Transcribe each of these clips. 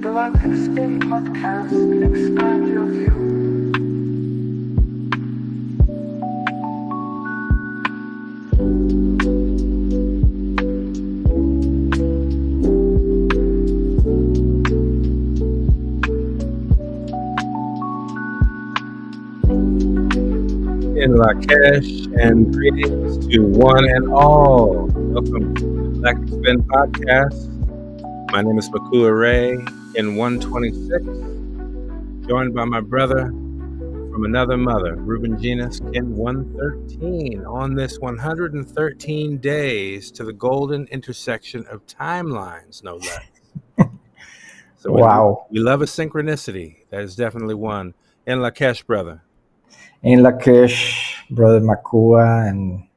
Galactic Spin Podcast. Expand your view. In Lakesh, and greetings to one and all. Welcome to the Galactic Spin Podcast. My name is Mikuak Rai in 126, joined by my brother from another mother, RuBen Llinás, in 113, on this 113 days to the golden intersection of timelines, no less. So Wow. we love a synchronicity. That is definitely one. In Lakesh, brother. In Lakesh, Brother Makua, and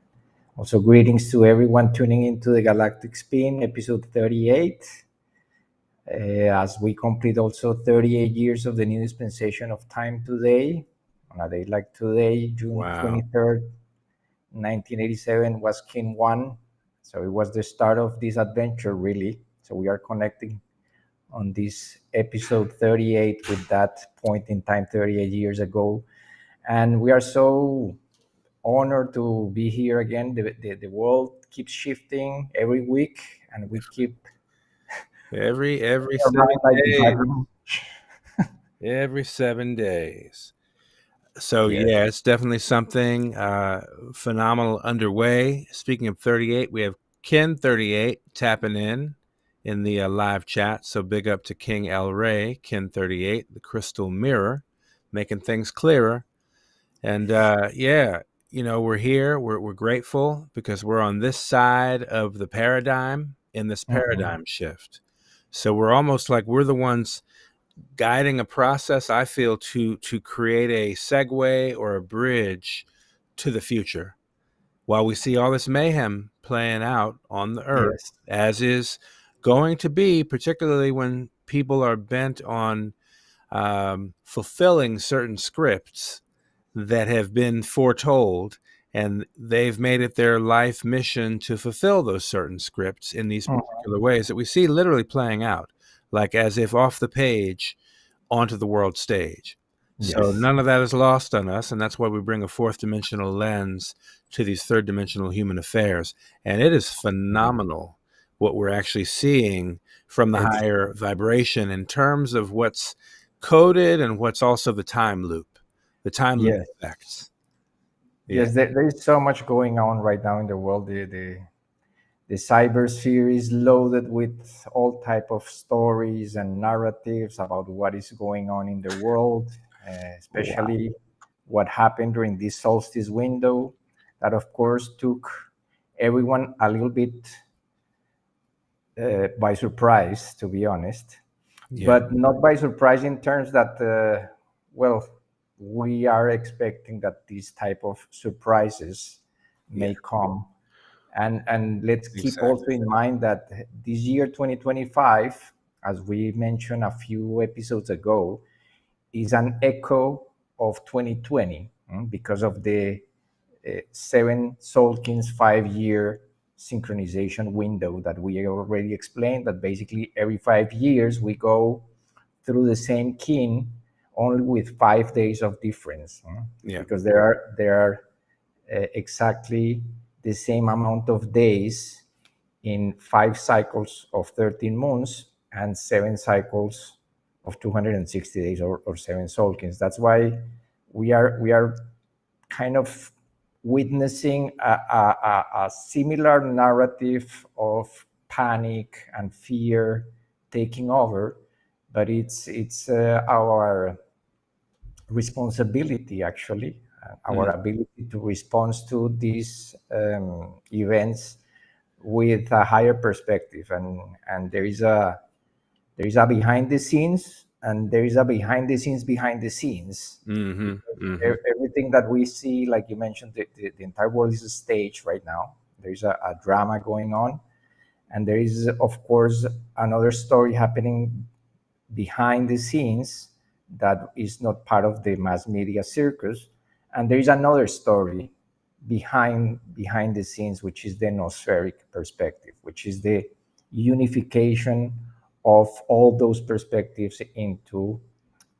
also greetings to everyone tuning into the Galactic Spin, episode 38. As we complete also 38 years of the new dispensation of time today, on a day like today, June 23rd, 1987, was Kin 1. So it was the start of this adventure, really. So we are connecting on this episode 38 with that point in time 38 years ago. And we are so honored to be here again. The world keeps shifting every week, and we keep every 7 days. Every 7 days. So yeah, it's definitely something phenomenal underway. Speaking of 38, we have Ken 38 tapping in the live chat. So big up to King El Rey, Ken 38, the crystal mirror, making things clearer. And yeah, you know, we're here. We're grateful because we're on this side of the paradigm in this paradigm shift. So we're almost like we're the ones guiding a process, I feel, to create a segue or a bridge to the future while we see all this mayhem playing out on the earth, as is going to be, particularly when people are bent on fulfilling certain scripts that have been foretold, and they've made it their life mission to fulfill those certain scripts in these particular ways that we see literally playing out, like as if off the page onto the world stage. So none of that is lost on us, and that's why we bring a fourth dimensional lens to these third dimensional human affairs. And it is phenomenal what we're actually seeing from the higher vibration in terms of what's coded and what's also the time loop, the time loop effects. Yes, there is so much going on right now in the world. The cybersphere is loaded with all type of stories and narratives about what is going on in the world, especially what happened during this solstice window. That, of course, took everyone a little bit by surprise, to be honest. But not by surprise in terms that, we are expecting that these type of surprises may come. And let's keep also in mind that this year, 2025, as we mentioned a few episodes ago, is an echo of 2020 because of the 7 Solkins 5-year synchronization window that we already explained, that basically every 5 years we go through the same kin, only with 5 days of difference, because there are exactly the same amount of days in 5 cycles of 13 months and 7 cycles of 260 days or 7 Solkins. That's why we are kind of witnessing a similar narrative of panic and fear taking over, but it's our responsibility, actually, our ability to respond to these events with a higher perspective, and there is a behind the scenes, and there is a behind the scenes behind the scenes. Everything that we see, like you mentioned, the entire world is a stage right now. There is a drama going on, and there is, of course, another story happening behind the scenes that is not part of the mass media circus, and there is another story behind the scenes, which is the noospheric perspective, which is the unification of all those perspectives into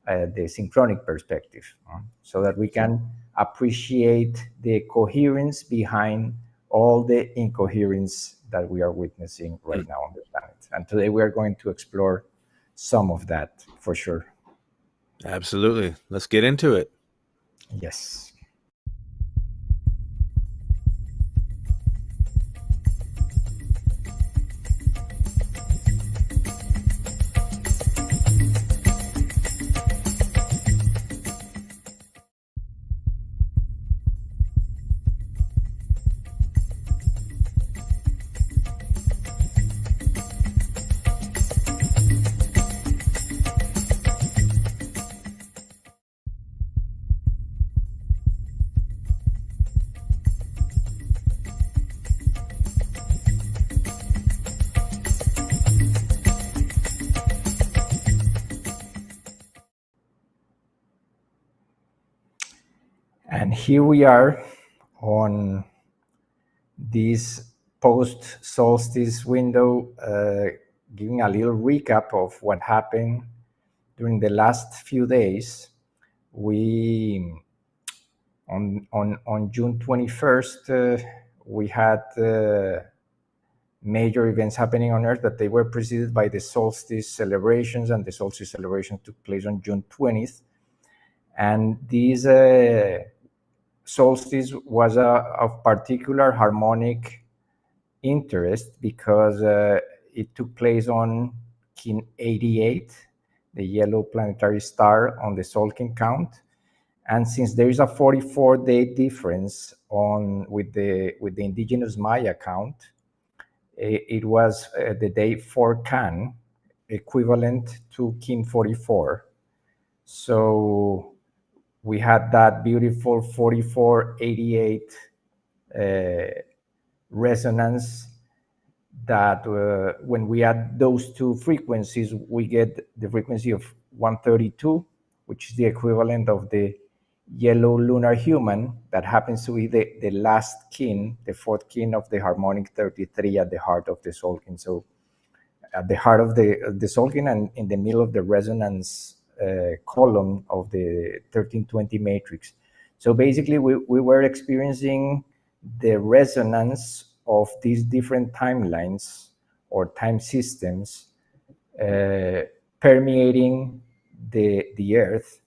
the synchronic perspective, so that we can appreciate the coherence behind all the incoherence that we are witnessing right now on the planet. And today we are going to explore some of that for sure. Absolutely. Let's get into it. Yes. And here we are on this post solstice window, giving a little recap of what happened during the last few days. We on June 21st, we had major events happening on Earth, but they were preceded by the solstice celebrations, and the solstice celebration took place on June 20th. And this solstice was of particular harmonic interest because it took place on kin 88, the yellow planetary star on the Solkin count. And since there is a 44-day difference with the Indigenous Maya count, it was the day 4 Can, equivalent to kin 44. So we had that beautiful 4488 resonance that when we add those two frequencies, we get the frequency of 132, which is the equivalent of the yellow lunar human that happens to be the last kin, the fourth kin of the harmonic 33 at the heart of the Solkin. So at the heart of the Solkin and in the middle of the resonance column of the 1320 matrix. So basically we were experiencing the resonance of these different timelines or time systems permeating the Earth,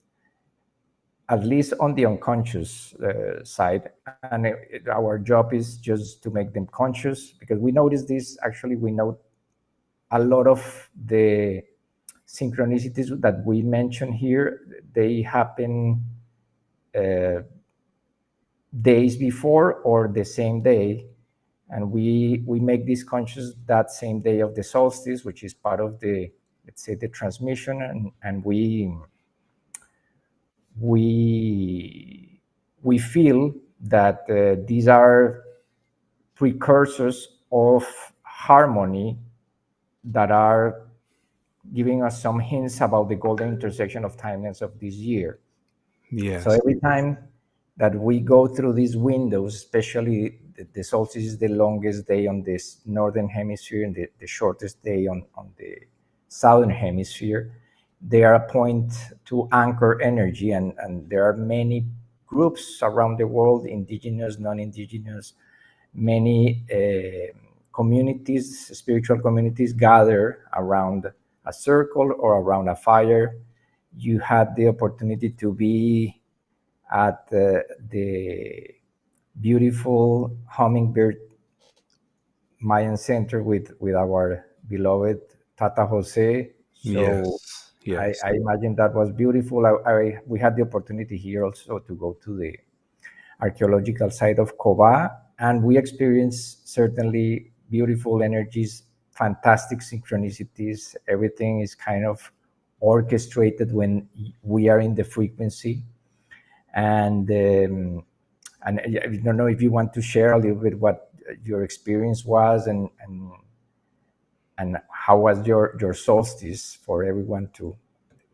at least on the unconscious side. And our job is just to make them conscious, because we notice this, actually we note a lot of the synchronicities that we mention here, they happen days before or the same day, and we make this conscious that same day of the solstice, which is part of the, let's say, the transmission, and we feel that these are precursors of harmony that are giving us some hints about the golden intersection of timelines of this year. Yes. So every time that we go through these windows, especially the solstice is the longest day on this Northern Hemisphere and the shortest day on the Southern Hemisphere, they are a point to anchor energy. And there are many groups around the world, indigenous, non-indigenous, many communities, spiritual communities gather around a circle or around a fire. You had the opportunity to be at the beautiful Hummingbird Mayan Center with our beloved Tata Jose. So yes. I imagine that was beautiful. We had the opportunity here also to go to the archaeological site of Koba, and we experienced certainly beautiful energies, fantastic synchronicities. Everything is kind of orchestrated when we are in the frequency. And I don't know if you want to share a little bit what your experience was and how was your solstice for everyone to.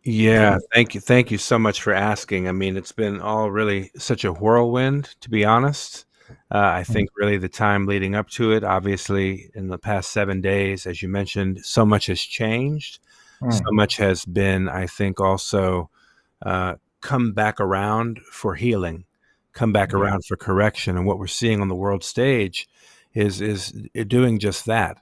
Yeah, thank you so much for asking. I mean, it's been all really such a whirlwind, to be honest. I think really the time leading up to it, obviously in the past 7 days, as you mentioned, so much has changed. So much has been, I think, also come back around for healing, come back around for correction. And what we're seeing on the world stage is doing just that.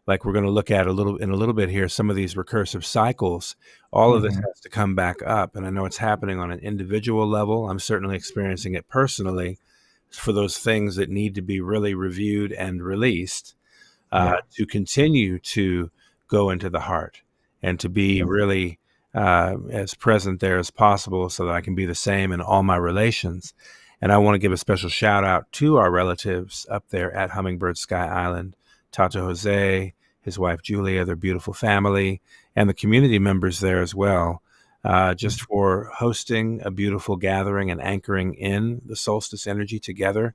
Like we're going to look at in a little bit here, some of these recursive cycles. All of this has to come back up. And I know it's happening on an individual level. I'm certainly experiencing it personally for those things that need to be really reviewed and released to continue to go into the heart and to be really as present there as possible so that I can be the same in all my relations. And I want to give a special shout out to our relatives up there at Hummingbird Sky Island, Tata Jose, his wife Julia, their beautiful family, and the community members there as well, just for hosting a beautiful gathering and anchoring in the solstice energy together.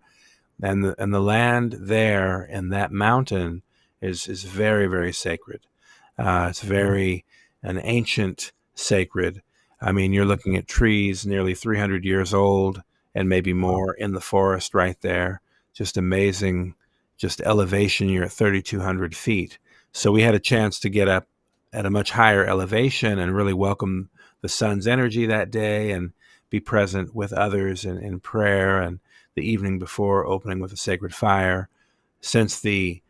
And the land there in that mountain is very, very sacred. It's very an ancient sacred. I mean, you're looking at trees nearly 300 years old and maybe more in the forest right there. Just amazing, just elevation. You're at 3,200 feet. So we had a chance to get up at a much higher elevation and really welcome the sun's energy that day and be present with others in prayer, and the evening before opening with a sacred fire. Since the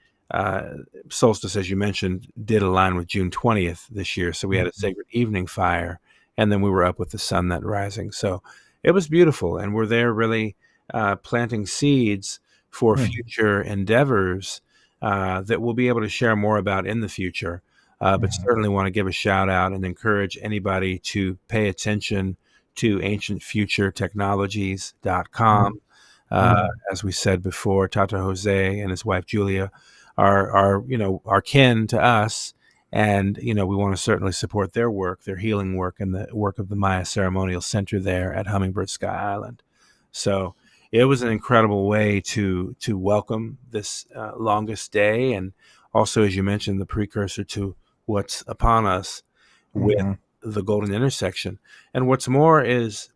solstice, as you mentioned, did align with June 20th this year, so we had a sacred evening fire, and then we were up with the sun that rising. So it was beautiful, and we're there really planting seeds for future endeavors that we'll be able to share more about in the future. But certainly want to give a shout out and encourage anybody to pay attention to ancientfuturetechnologies.com. As we said before, Tata Jose and his wife Julia are kin to us, and we want to certainly support their work, their healing work, and the work of the Maya Ceremonial Center there at Hummingbird Sky Island. So it was an incredible way to welcome this longest day, and also, as you mentioned, the precursor to what's upon us with the golden intersection. And what's more is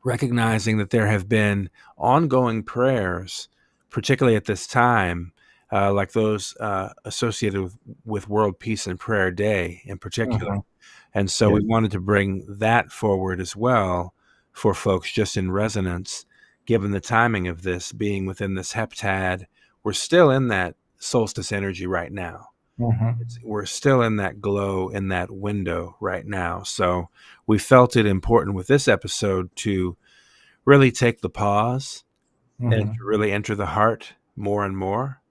recognizing that there have been ongoing prayers, particularly at this time, like those associated with World Peace and Prayer Day in particular. And so we wanted to bring that forward as well for folks, just in resonance, given the timing of this being within this heptad. We're still in that solstice energy right now. We're still in that glow, in that window right now. So we felt it important with this episode to really take the pause and to really enter the heart more and more,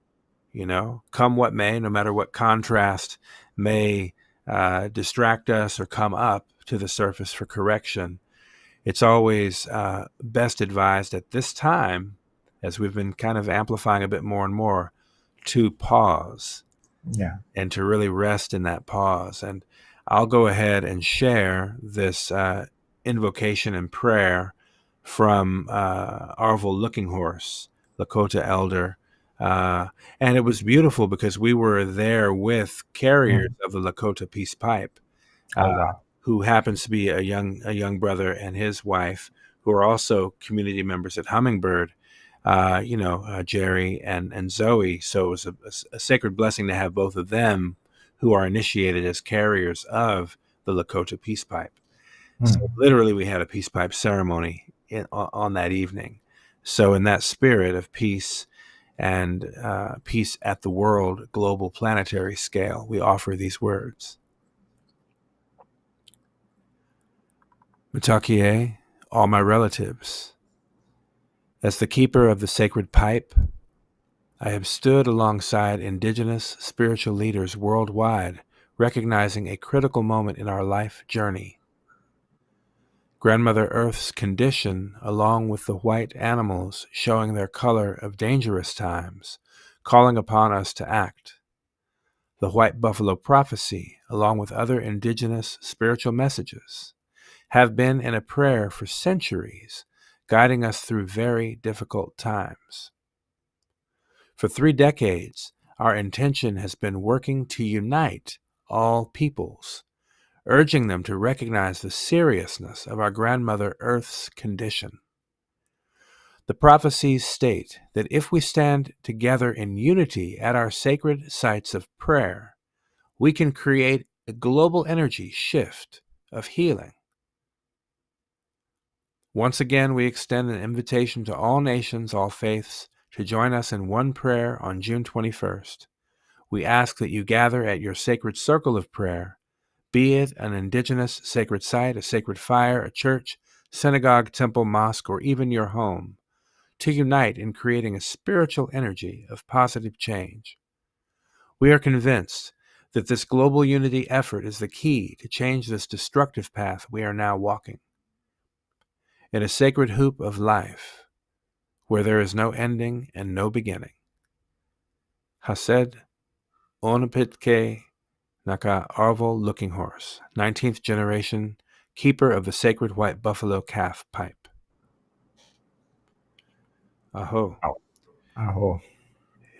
come what may, no matter what contrast may distract us or come up to the surface for correction. It's always best advised at this time, as we've been kind of amplifying a bit more and more, to pause. And to really rest in that pause. And I'll go ahead and share this invocation and prayer from Arvel Looking Horse, Lakota elder. And it was beautiful because we were there with carriers of the Lakota Peace Pipe, who happens to be a young brother and his wife, who are also community members at Hummingbird. Jerry and Zoe. So it was a sacred blessing to have both of them, who are initiated as carriers of the Lakota Peace Pipe. So literally we had a peace pipe ceremony on that evening. So in that spirit of peace and peace at the world, global, planetary scale, we offer these words. Mitakie, all my relatives. As the keeper of the sacred pipe, I have stood alongside Indigenous spiritual leaders worldwide, recognizing a critical moment in our life journey. Grandmother Earth's condition, along with the white animals showing their color of dangerous times, calling upon us to act. The white buffalo prophecy, along with other Indigenous spiritual messages, have been in a prayer for centuries, guiding us through very difficult times. For 3 decades, our intention has been working to unite all peoples, urging them to recognize the seriousness of our grandmother Earth's condition. The prophecies state that if we stand together in unity at our sacred sites of prayer, we can create a global energy shift of healing. Once again, we extend an invitation to all nations, all faiths, to join us in one prayer on June 21st. We ask that you gather at your sacred circle of prayer, be it an indigenous sacred site, a sacred fire, a church, synagogue, temple, mosque, or even your home, to unite in creating a spiritual energy of positive change. We are convinced that this global unity effort is the key to change this destructive path we are now walking. In a sacred hoop of life, where there is no ending and no beginning. Hased Onapitke Naka Arvel Looking Horse, 19th generation, keeper of the sacred white buffalo calf pipe. Aho. Aho.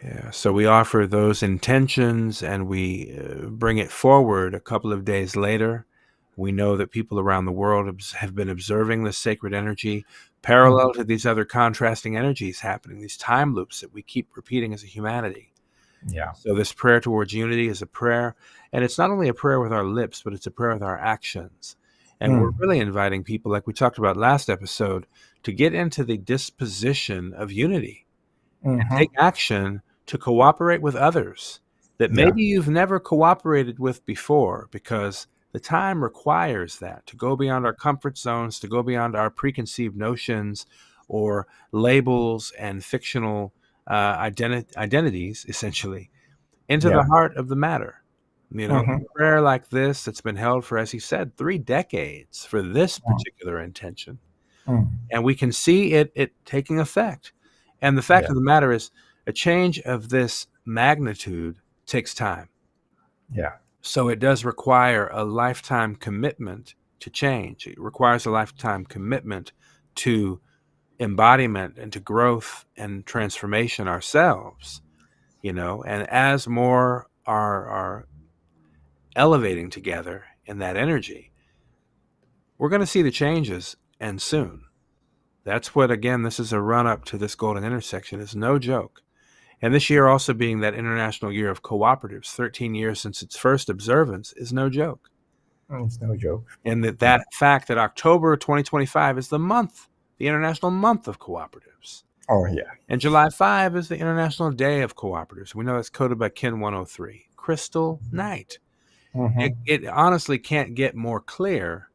Yeah, so we offer those intentions and we bring it forward a couple of days later. We know that people around the world have been observing this sacred energy parallel to these other contrasting energies happening, these time loops that we keep repeating as a humanity. Yeah. So this prayer towards unity is a prayer, and it's not only a prayer with our lips, but it's a prayer with our actions. And we're really inviting people, like we talked about last episode, to get into the disposition of unity and take action to cooperate with others that maybe you've never cooperated with before, because the time requires that, to go beyond our comfort zones, to go beyond our preconceived notions or labels and fictional identities, essentially, into the heart of the matter. You know, a prayer like this that's been held for, as he said, 3 decades for this particular intention. And we can see it taking effect. And the fact of the matter is, a change of this magnitude takes time. Yeah. So it does require a lifetime commitment to change. It requires a lifetime commitment to embodiment and to growth and transformation ourselves, you know, and as more are elevating together in that energy, we're going to see the changes, and soon. That's what, again, this is a run up to this golden intersection. It's no joke. And this year also being that International Year of Cooperatives, 13 years since its first observance, is no joke. It's no joke. And that fact that October 2025 is the International Month of Cooperatives. Oh, yeah. And July 5 is the International Day of Cooperatives. We know that's coded by Kin 103. Crystal Night. It honestly can't get more clear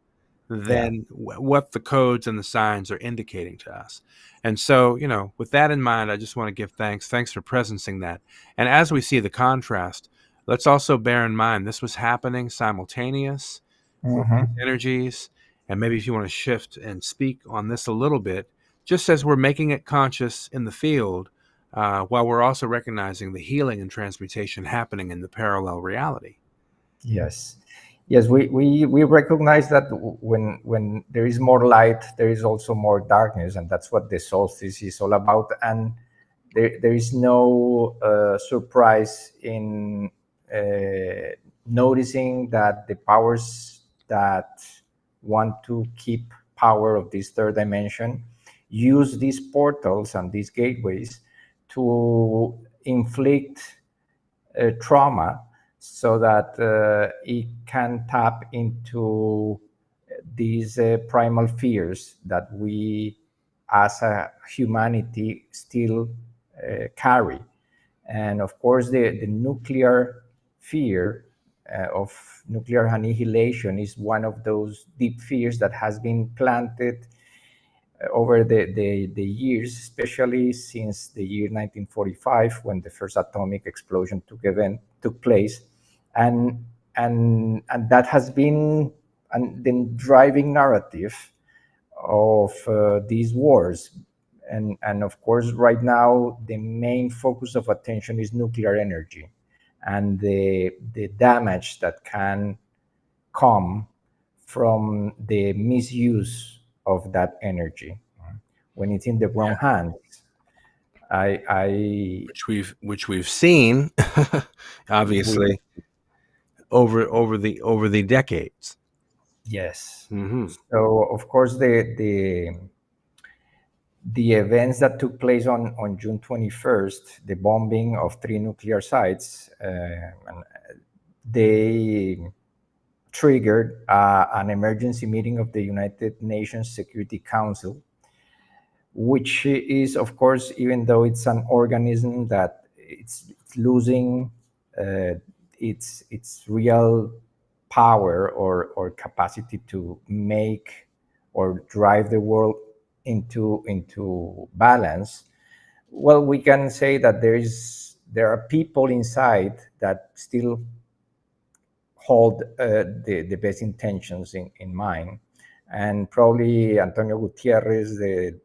than what the codes and the signs are indicating to us. And so, you know, with that in mind, I just want to give thanks. Thanks for presencing that. And as we see the contrast, let's also bear in mind this was happening simultaneous with these energies. And maybe if you want to shift and speak on this a little bit, just as we're making it conscious in the field, while we're also recognizing the healing and transmutation happening in the parallel reality. Yes. Yes, we recognize that when there is more light, there is also more darkness, and that's what the solstice is all about. And there is no surprise in noticing that the powers that want to keep power of this third dimension use these portals and these gateways to inflict trauma, so that it can tap into these primal fears that we as a humanity still carry. And of course, the nuclear fear of nuclear annihilation is one of those deep fears that has been planted over the years, especially since the year 1945, when the first atomic explosion took place. And that has been the driving narrative of these wars. And of course, right now, the main focus of attention is nuclear energy and the damage that can come from the misuse of that energy when it's in the wrong hands. Which we've seen, obviously, over the decades. Yes. So of course the the events that took place on June 21st, the bombing of 3 nuclear sites, they triggered an emergency meeting of the United Nations Security Council, which is, of course, even though it's an organism that it's losing its real power or capacity to make or drive the world into balance. Well, we can say that there are people inside that still hold the best intentions in mind, and probably Antonio Gutierrez, the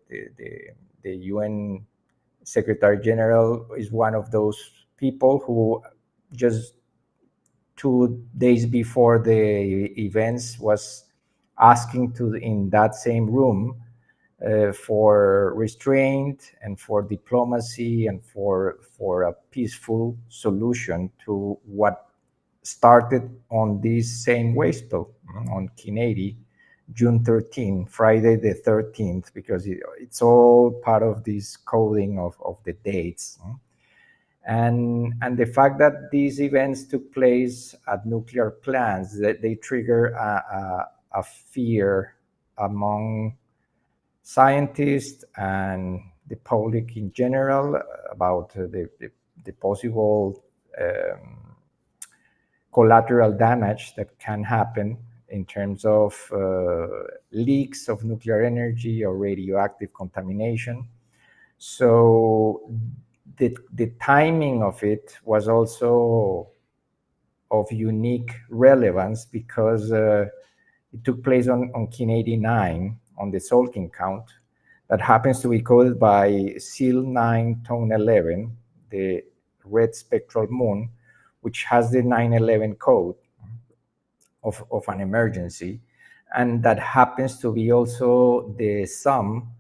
UN Secretary General, is one of those people who just 2 days before the events was asking to in that same room for restraint and for diplomacy and for a peaceful solution to what started on this same wasteful on Kinedi, June 13, Friday the 13th, because it's all part of this coding of the dates. And the fact that these events took place at nuclear plants, that they trigger a fear among scientists and the public in general about the possible collateral damage that can happen in terms of leaks of nuclear energy or radioactive contamination. So the timing of it was also of unique relevance because it took place on Kinedi 9 on the Tzolk'in count that happens to be coded by SEAL 9 Tone 11, the red spectral moon, which has the 911 code of an emergency. And that happens to be also the sum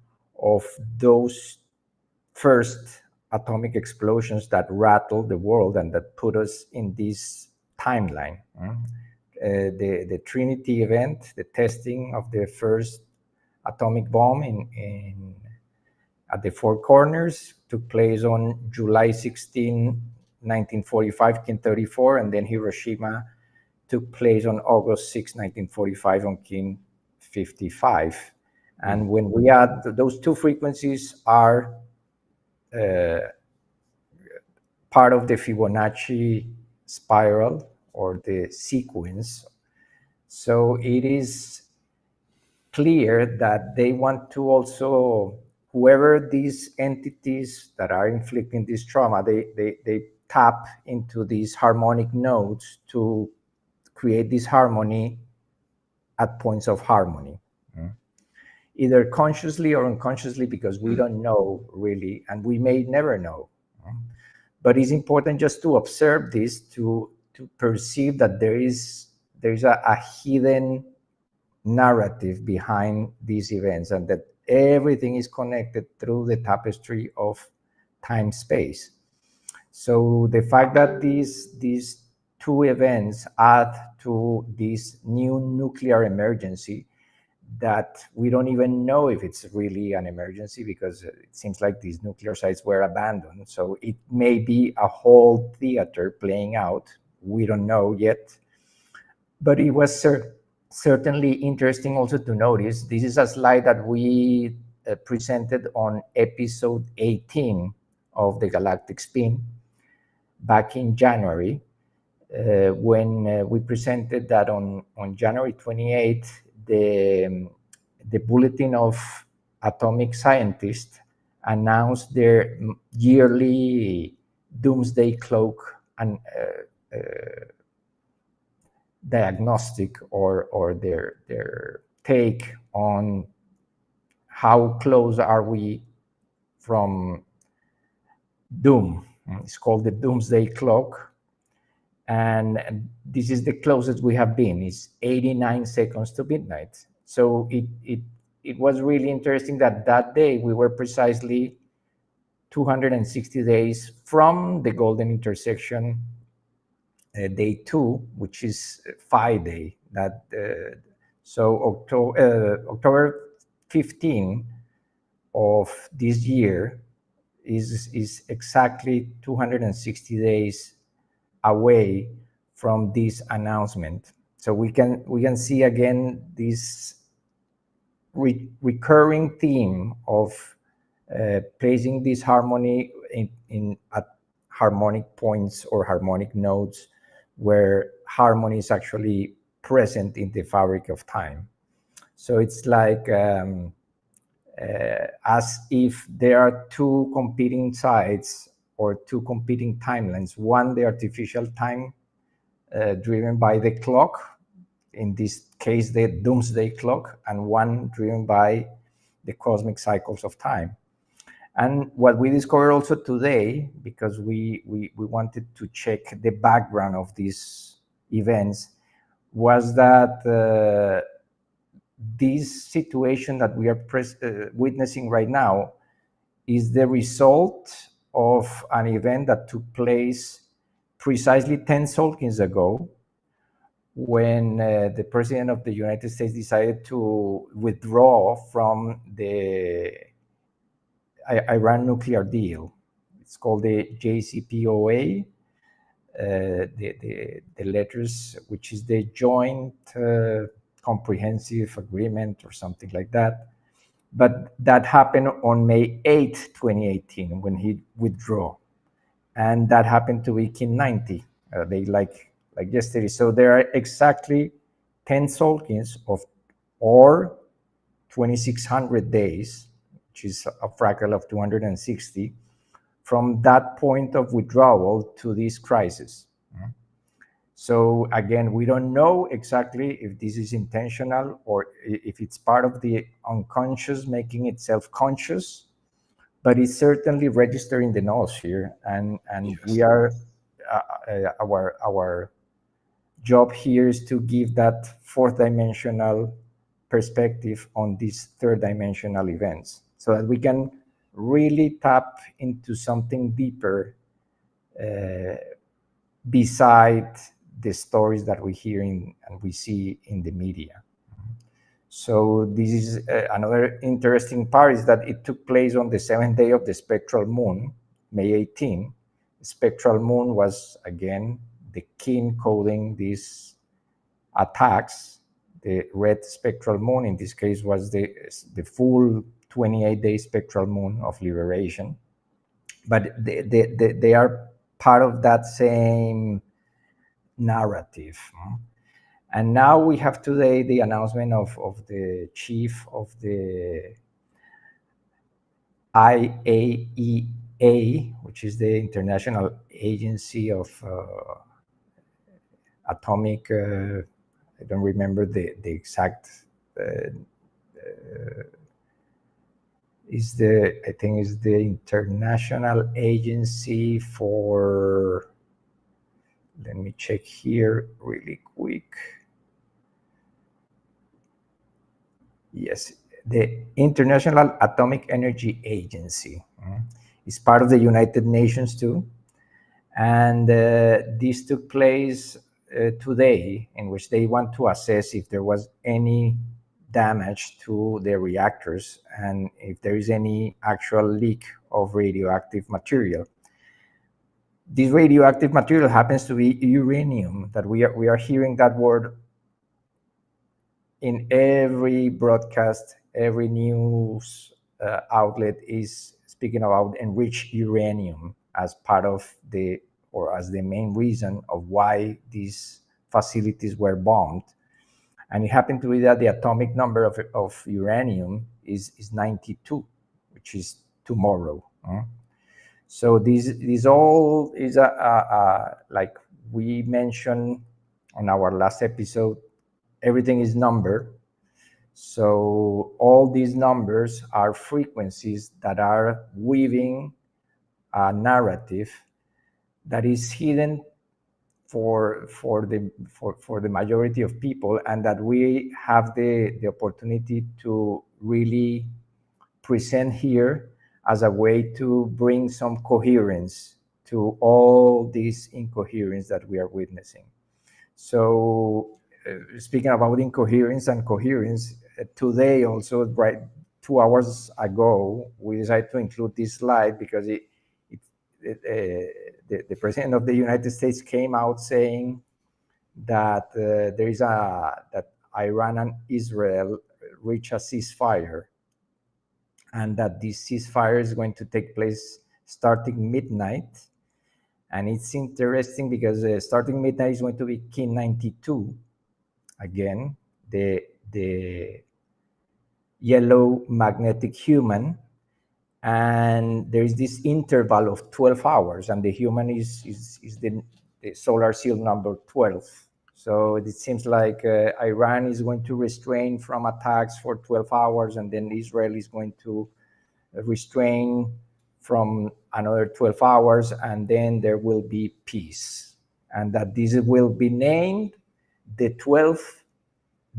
of those first atomic explosions that rattled the world and that put us in this timeline. The Trinity event, the testing of the first atomic bomb at the Four Corners, took place on July 16, 1945, Kin 34, and then Hiroshima took place on August 6, 1945 on Kin 55. And when we add those two frequencies are part of the Fibonacci spiral or the sequence. So it is clear that they want to also, whoever these entities that are inflicting this trauma, they tap into these harmonic nodes to create this harmony at points of harmony, either consciously or unconsciously, because we don't know really, and we may never know. But it's important just to observe this, to perceive that there is a hidden narrative behind these events, and that everything is connected through the tapestry of time space. So the fact that these two events add to this new nuclear emergency that we don't even know if it's really an emergency, because it seems like these nuclear sites were abandoned. So it may be a whole theater playing out. We don't know yet. But it was certainly interesting also to notice, this is a slide that we presented on episode 18 of the Galactic Spin back in January, when we presented that on January 28th, the Bulletin of Atomic Scientists announced their yearly Doomsday cloak and diagnostic or their take on how close are we from doom. It's called the Doomsday clock. And this is the closest we have been. It's 89 seconds to midnight. So it was really interesting that day we were precisely 260 days from the golden intersection, day 2, which is Phi Day. So October 15 of this year is exactly 260 days away from this announcement. So we can see again this recurring theme of placing this harmony in at harmonic points or harmonic nodes where harmony is actually present in the fabric of time. So it's like as if there are two competing sides or two competing timelines. One, the artificial time driven by the clock, in this case, the Doomsday clock, and one driven by the cosmic cycles of time. And what we discovered also today, because we wanted to check the background of these events, was that this situation that we are witnessing right now is the result of an event that took place precisely 10 solstices ago, when the president of the United States decided to withdraw from the Iran nuclear deal. It's called the JCPOA, the letters, which is the Joint Comprehensive Agreement or something like that. But that happened on May 8th, 2018, when he withdrew. And that happened to be Kin 90, they like yesterday. So there are exactly 10 solstices of, or 2,600 days, which is a fractal of 260, from that point of withdrawal to this crisis. So again, we don't know exactly if this is intentional or if it's part of the unconscious making itself conscious, but it's certainly registered in the noosphere, and yes. We are our job here is to give that fourth dimensional perspective on these third dimensional events, so that we can really tap into something deeper beside the stories that we hear and we see in the media. So this is another interesting part, is that it took place on the 7th day of the spectral moon, May 18. The spectral moon was, again, the kin coding these attacks. The red spectral moon, in this case, was the full 28-day spectral moon of liberation. But they are part of that same narrative. And now we have today the announcement of the chief of the IAEA, which is the International Agency of Atomic, I don't remember the exact, I think is the International Agency for, let me check here really quick. Yes, the International Atomic Energy Agency is part of the United Nations too. And this took place today, in which they want to assess if there was any damage to the reactors and if there is any actual leak of radioactive material. This radioactive material happens to be uranium, that we are hearing that word in every broadcast. Every news outlet is speaking about enriched uranium as part of the, or as the main reason of why these facilities were bombed. And it happened to be that the atomic number of uranium is 92, which is tomorrow. So this all is like we mentioned on our last episode, everything is number. So all these numbers are frequencies that are weaving a narrative that is hidden for the majority of people, and that we have the opportunity to really present here as a way to bring some coherence to all this incoherence that we are witnessing. So speaking about incoherence and coherence, today also, right, 2 hours ago, we decided to include this slide because the president of the United States came out saying that that Iran and Israel reach a ceasefire, and that this ceasefire is going to take place starting midnight. And it's interesting because starting midnight is going to be Kin 92 again, the yellow magnetic human, and there is this interval of 12 hours, and the human is the solar seal number 12. So it seems like Iran is going to restrain from attacks for 12 hours, and then Israel is going to restrain from another 12 hours, and then there will be peace. And that this will be named the 12th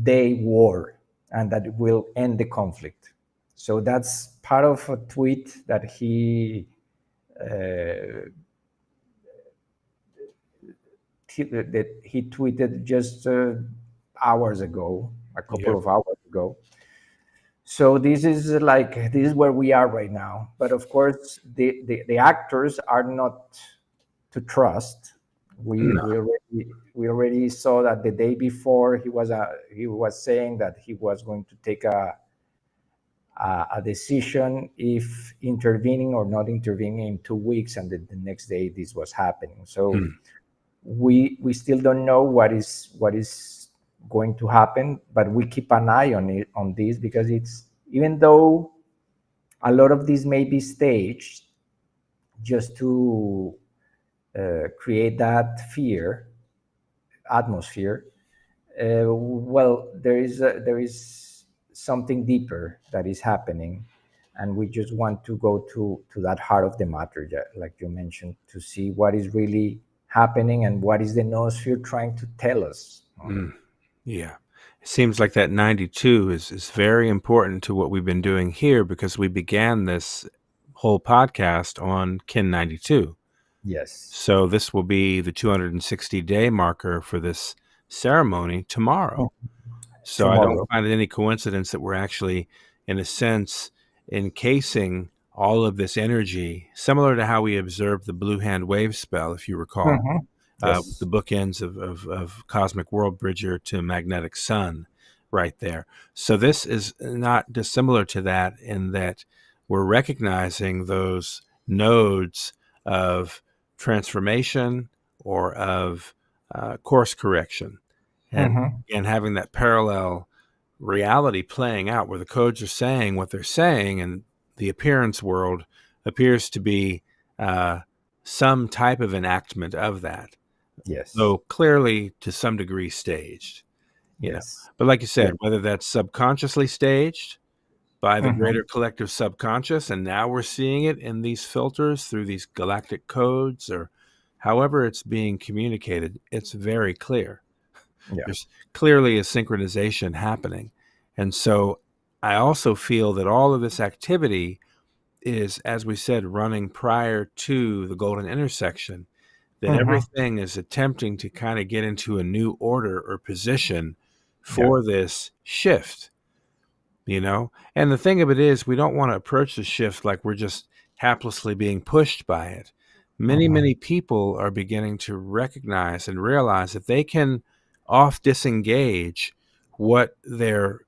Day War, and that it will end the conflict. So that's part of a tweet that he tweeted just hours ago, a couple of hours ago. So this is where we are right now. But of course, the actors are not to trust. We already saw that the day before he was saying that he was going to take a decision if intervening or not intervening in 2 weeks, and the next day this was happening. So we still don't know what is going to happen, but we keep an eye on this, because it's, even though a lot of this may be staged just to create that fear atmosphere, well, there is something deeper that is happening, and we just want to go to that heart of the matter, like you mentioned, to see what is really happening and what is the noosphere trying to tell us. Yeah. It seems like that 92 is very important to what we've been doing here, because we began this whole podcast on Kin 92. Yes. So this will be the 260-day marker for this ceremony tomorrow. So I don't find it any coincidence that we're actually, in a sense, encasing all of this energy, similar to how we observed the blue hand wave spell, if you recall. With the bookends of Cosmic WorldBridger to Magnetic Sun right there. So this is not dissimilar to that, in that we're recognizing those nodes of transformation or of course correction, and having that parallel reality playing out where the codes are saying what they're saying, and the appearance world appears to be some type of enactment of that. Yes. So clearly, to some degree, staged. You know. But like you said, whether that's subconsciously staged by the greater collective subconscious, and now we're seeing it in these filters through these galactic codes, or however it's being communicated, it's very clear. There's clearly a synchronization happening. And so I also feel that all of this activity is, as we said, running prior to the golden intersection, that everything is attempting to kind of get into a new order or position for this shift, you know? And the thing of it is, we don't want to approach the shift like we're just haplessly being pushed by it. Many people are beginning to recognize and realize that they can disengage what they're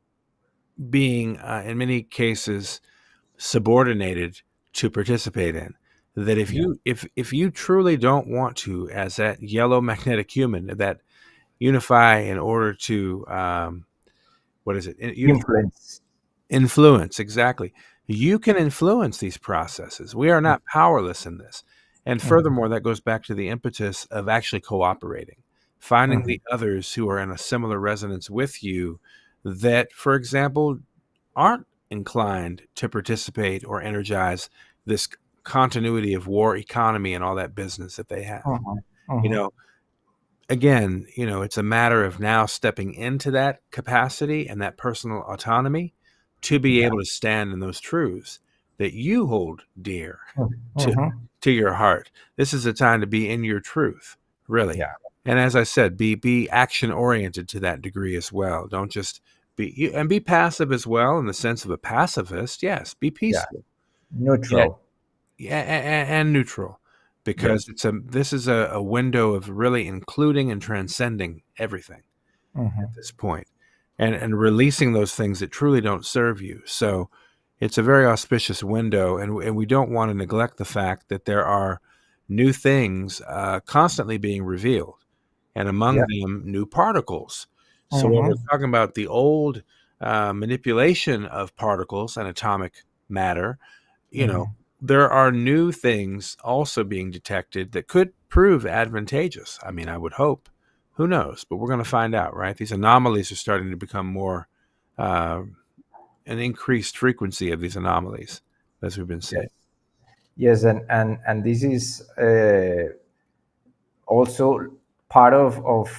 being, in many cases, subordinated to participate in. That if you truly don't want to, as that yellow magnetic human, that unify in order to influence, exactly. You can influence these processes. We are not powerless in this. And furthermore, that goes back to the impetus of actually cooperating, finding the others who are in a similar resonance with you that, for example, aren't inclined to participate or energize this continuity of war economy and all that business that they have. You know, again, you know, it's a matter of now stepping into that capacity and that personal autonomy to be able to stand in those truths that you hold dear to your heart. This is a time to be in your truth, really. And as I said, be action oriented to that degree as well. Don't just be passive as well, in the sense of a pacifist. Yes, be Yeah. peaceful. Neutral. Yeah, and neutral, because Yes. this is a window of really including and transcending everything Hmm. at this point, and releasing those things that truly don't serve you. So it's a very auspicious window, and we don't want to neglect the fact that there are new things constantly being revealed, and among Yeah. them, new particles. So when we're Hmm. talking about the old manipulation of particles and atomic matter, you know, Hmm. there are new things also being detected that could prove advantageous. I mean, I would hope. Who knows? But we're going to find out, right? These anomalies are starting to become more uh, an increased frequency of these anomalies, as we've been Yes. seeing. Yes, and this is also part of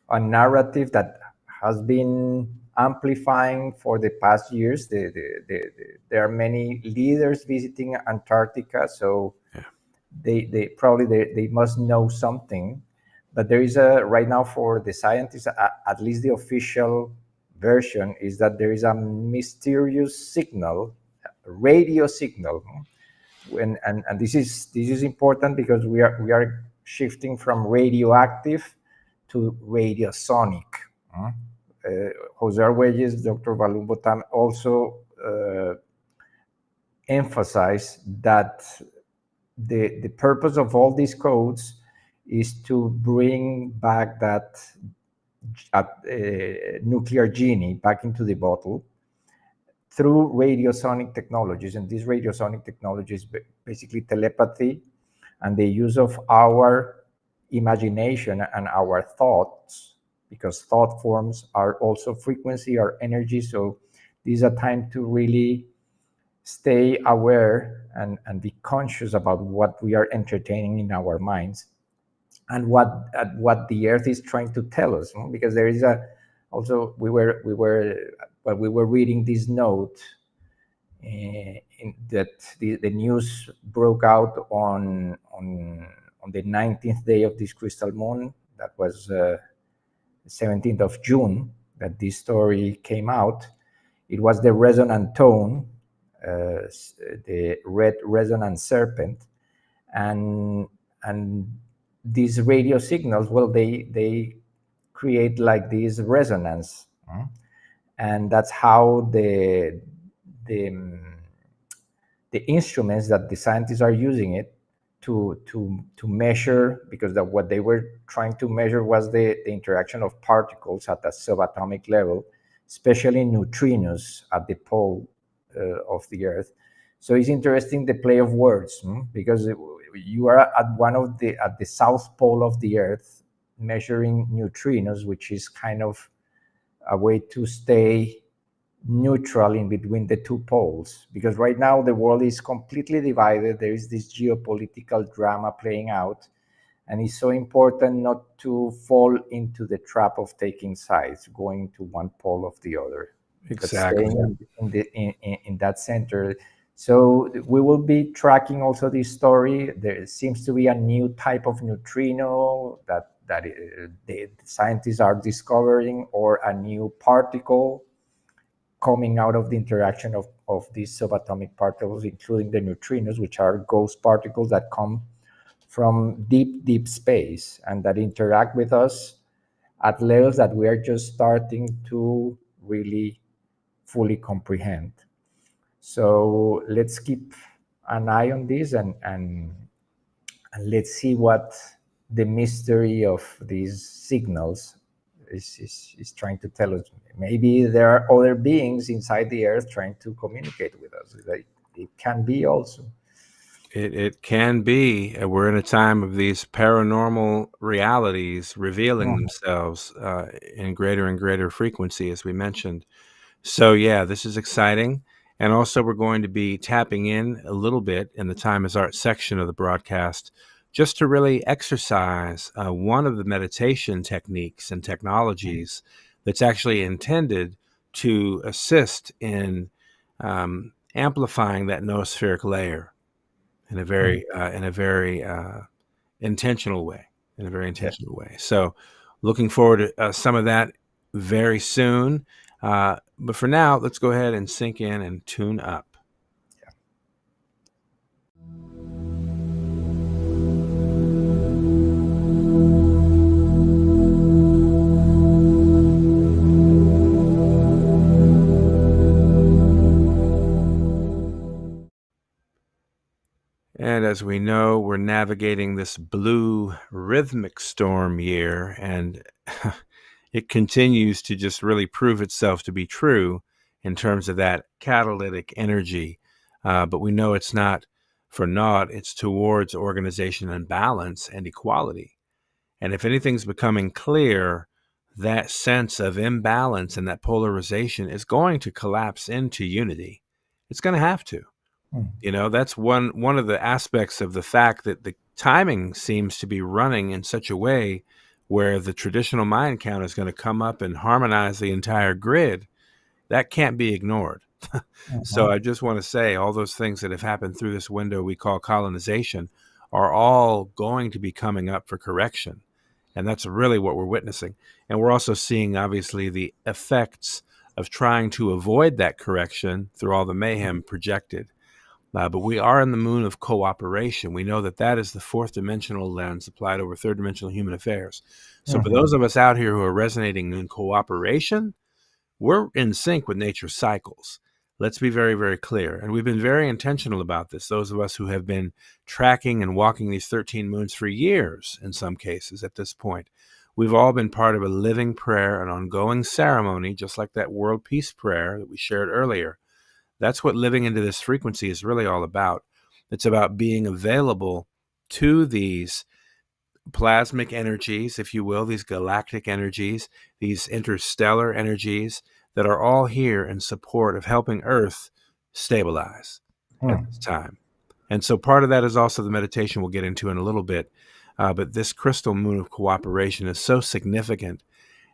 a narrative that has been amplifying for the past years. There are many leaders visiting Antarctica, so Yeah. they probably they must know something. But there is a right now for the scientists, at least the official version is that there is a mysterious signal, radio signal, and this is important because we are shifting from radioactive to radiosonic. Jose Arguelles, Dr. Balumbo Tam also emphasized that the purpose of all these codes is to bring back that nuclear genie back into the bottle through radiosonic technologies. And these radiosonic technologies, basically telepathy and the use of our imagination and our thoughts, because thought forms are also frequency or energy. So this is a time to really stay aware and be conscious about what we are entertaining in our minds and what the earth is trying to tell us, because there is a also we were reading this note in that the news broke out on the 19th day of this crystal moon. That was 17th of June that this story came out. It was the resonant tone, the red resonant serpent, and and these radio signals, well, they create like this resonance, and that's how the the instruments that the scientists are using it to measure, because what they were trying to measure was the interaction of particles at a subatomic level, especially neutrinos at the pole of the Earth. So it's interesting the play of words, because you are at the south pole of the Earth measuring neutrinos, which is kind of a way to stay neutral in between the two poles, because right now the world is completely divided. There is this geopolitical drama playing out, and it's so important not to fall into the trap of taking sides, going to one pole of the other, but Exactly. staying in that center. So we will be tracking also this story. There seems to be a new type of neutrino that the scientists are discovering, or a new particle coming out of the interaction of these subatomic particles, including the neutrinos, which are ghost particles that come from deep space and that interact with us at levels that we are just starting to really fully comprehend. So let's keep an eye on this, and let's see what the mystery of these signals is trying to tell us. Maybe there are other beings inside the earth trying to communicate with us. It can be also. It can be. We're in a time of these paranormal realities revealing themselves in greater and greater frequency, as we mentioned. So, yeah, this is exciting. And also, we're going to be tapping in a little bit in the Time is Art section of the broadcast, just to really exercise one of the meditation techniques and technologies that's actually intended to assist in amplifying that noospheric layer in a very intentional way, Yeah. So looking forward to some of that very soon. But for now, let's go ahead and sink in and tune up. And as we know, we're navigating this blue rhythmic storm year, and it continues to just really prove itself to be true in terms of that catalytic energy. But we know it's not for naught. It's towards organization and balance and equality. And if anything's becoming clear, that sense of imbalance and that polarization is going to collapse into unity. It's going to have to. You know, that's one of the aspects of the fact that the timing seems to be running in such a way where the traditional mind count is going to come up and harmonize the entire grid. That can't be ignored. So I just want to say all those things that have happened through this window we call colonization are all going to be coming up for correction. And that's really what we're witnessing. And we're also seeing, obviously, the effects of trying to avoid that correction through all the mayhem projected. But we are in the moon of cooperation. We know that that is the fourth dimensional lens applied over third dimensional human affairs. So for those of us out here who are resonating in cooperation, we're in sync with nature's cycles. Let's be very, very clear. And we've been very intentional about this. Those of us who have been tracking and walking these 13 moons for years, in some cases at this point, we've all been part of a living prayer, an ongoing ceremony, just like that world peace prayer that we shared earlier. That's what living into this frequency is really all about. It's about being available to these plasmic energies, if you will, these galactic energies, these interstellar energies that are all here in support of helping Earth stabilize at this time. And so part of that is also the meditation we'll get into in a little bit. But this crystal moon of cooperation is so significant.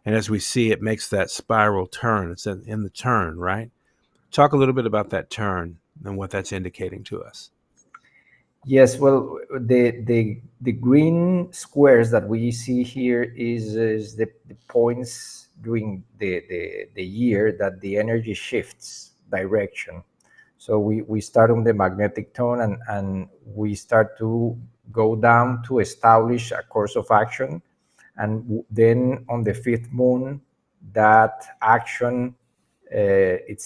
And as we see, it makes that spiral turn. It's in the turn, right? Talk a little bit about that turn and what that's indicating to us. Yes, well, the green squares that we see here is the points during the year that the energy shifts direction. So we start on the magnetic tone and we start to go down to establish a course of action. And then on the fifth moon, that action it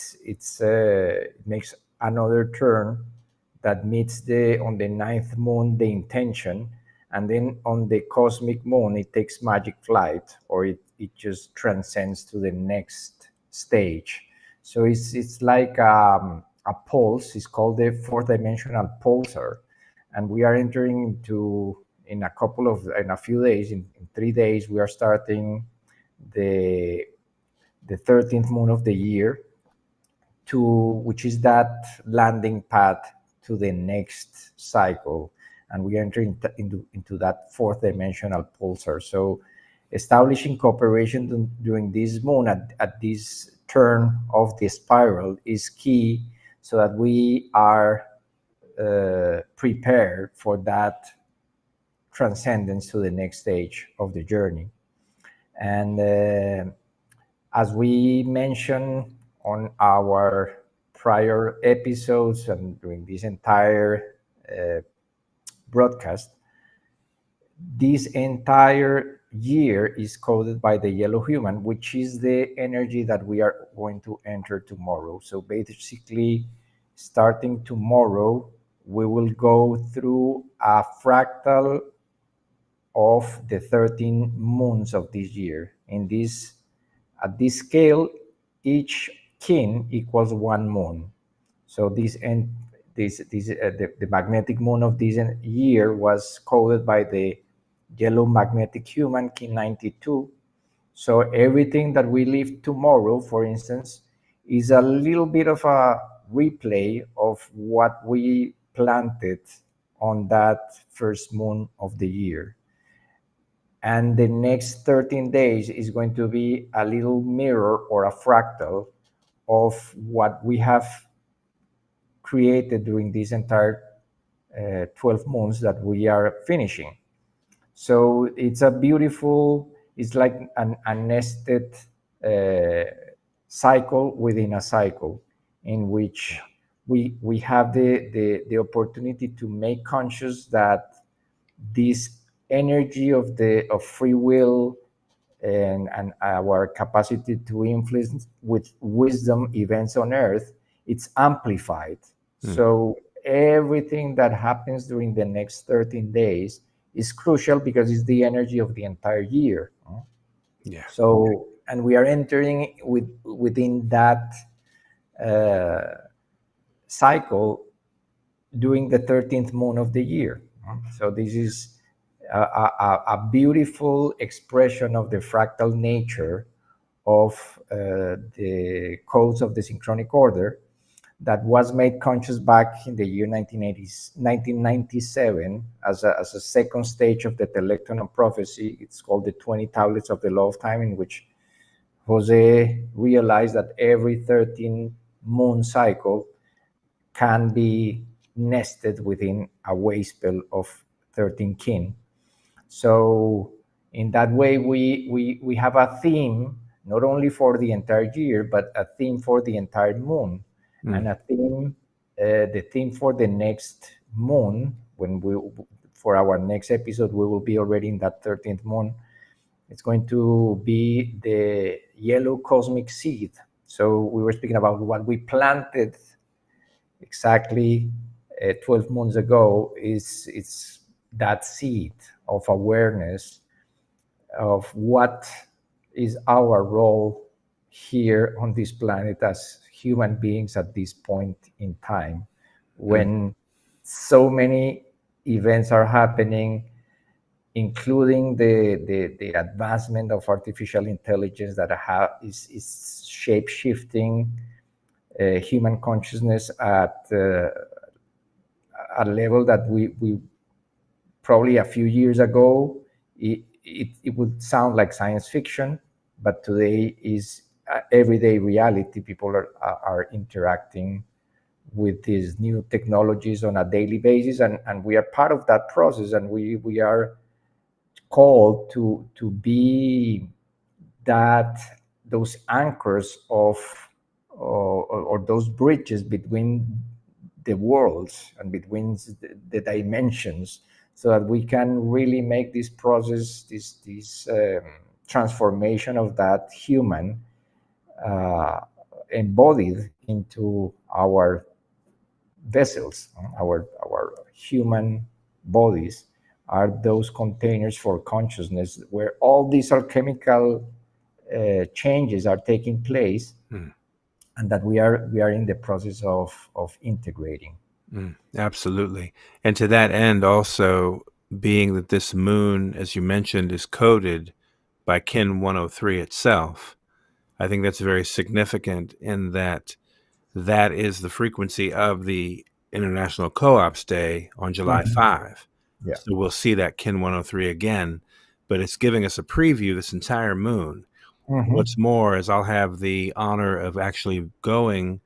makes another turn that meets on the ninth moon the intention, and then on the cosmic moon it takes magic flight, or it just transcends to the next stage. So it's like a pulse. It's called the fourth dimensional pulsar, and we are entering into in a few days, in 3 days, we are starting the 13th moon of the year, which is that landing pad to the next cycle, and we enter into that fourth dimensional pulsar. So establishing cooperation during this moon at this turn of the spiral is key, so that we are prepared for that transcendence to the next stage of the journey. And as we mentioned on our prior episodes and during this entire broadcast, this entire year is coded by the yellow human, which is the energy that we are going to enter tomorrow. So basically, starting tomorrow, we will go through a fractal of the 13 moons of this year. At this scale, each kin equals 1 moon. So the magnetic moon of this year was coded by the yellow magnetic human, kin 92. So everything that we live tomorrow, for instance, is a little bit of a replay of what we planted on that first moon of the year. And the next 13 days is going to be a little mirror or a fractal of what we have created during this entire 12 months that we are finishing. So it's like a nested cycle within a cycle, in which we have the opportunity to make conscious that this energy of free will and our capacity to influence with wisdom events on earth, it's amplified. So everything that happens during the next 13 days is crucial because it's the energy of the entire year. Yeah. So, and we are entering within that cycle during the 13th moon of the year. So this is a beautiful expression of the fractal nature of the codes of the synchronic order that was made conscious back in the year 1997 as a second stage of the telecton prophecy. It's called the 20 tablets of the law of time, in which Jose realized that every 13 moon cycle can be nested within a wavespell of 13 kin. So in that way, we have a theme, not only for the entire year, but a theme for the entire moon, and a theme, the theme for the next moon, for our next episode, we will be already in that 13th moon. It's going to be the yellow cosmic seed. So we were speaking about what we planted exactly 12 months ago. It's that seed of awareness of what is our role here on this planet as human beings at this point in time, when so many events are happening, including the advancement of artificial intelligence that is shape-shifting human consciousness at a level that we probably a few years ago it would sound like science fiction, but today is everyday reality. People are interacting with these new technologies on a daily basis, and we are part of that process, and we are called to be those anchors of or those bridges between the worlds and between the dimensions, so that we can really make this process, this transformation of that human embodied into our vessels. Our human bodies are those containers for consciousness where all these alchemical changes are taking place, and that we are in the process of integrating. Absolutely. And to that end, also, being that this moon, as you mentioned, is coded by Kin 103 itself, I think that's very significant in that is the frequency of the International Co-ops Day on July 5. Yeah. So we'll see that Kin 103 again, but it's giving us a preview this entire moon. What's more is I'll have the honor of actually going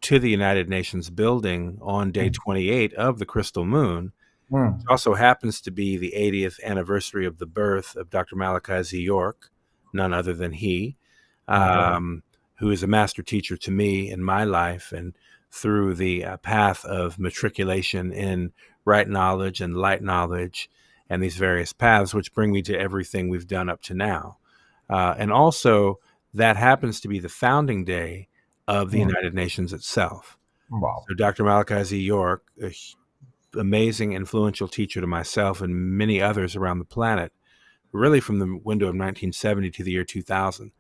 to the United Nations building on day 28 of the crystal moon. It also happens to be the 80th anniversary of the birth of Dr. Malachi Z. York, none other than he, who is a master teacher to me in my life, and through the path of matriculation in right knowledge and light knowledge and these various paths, which bring me to everything we've done up to now. And also, that happens to be the founding day of the United Nations itself. Wow. So Dr. Malachi Z. York, an amazing, influential teacher to myself and many others around the planet, really from the window of 1970 to the year 2000.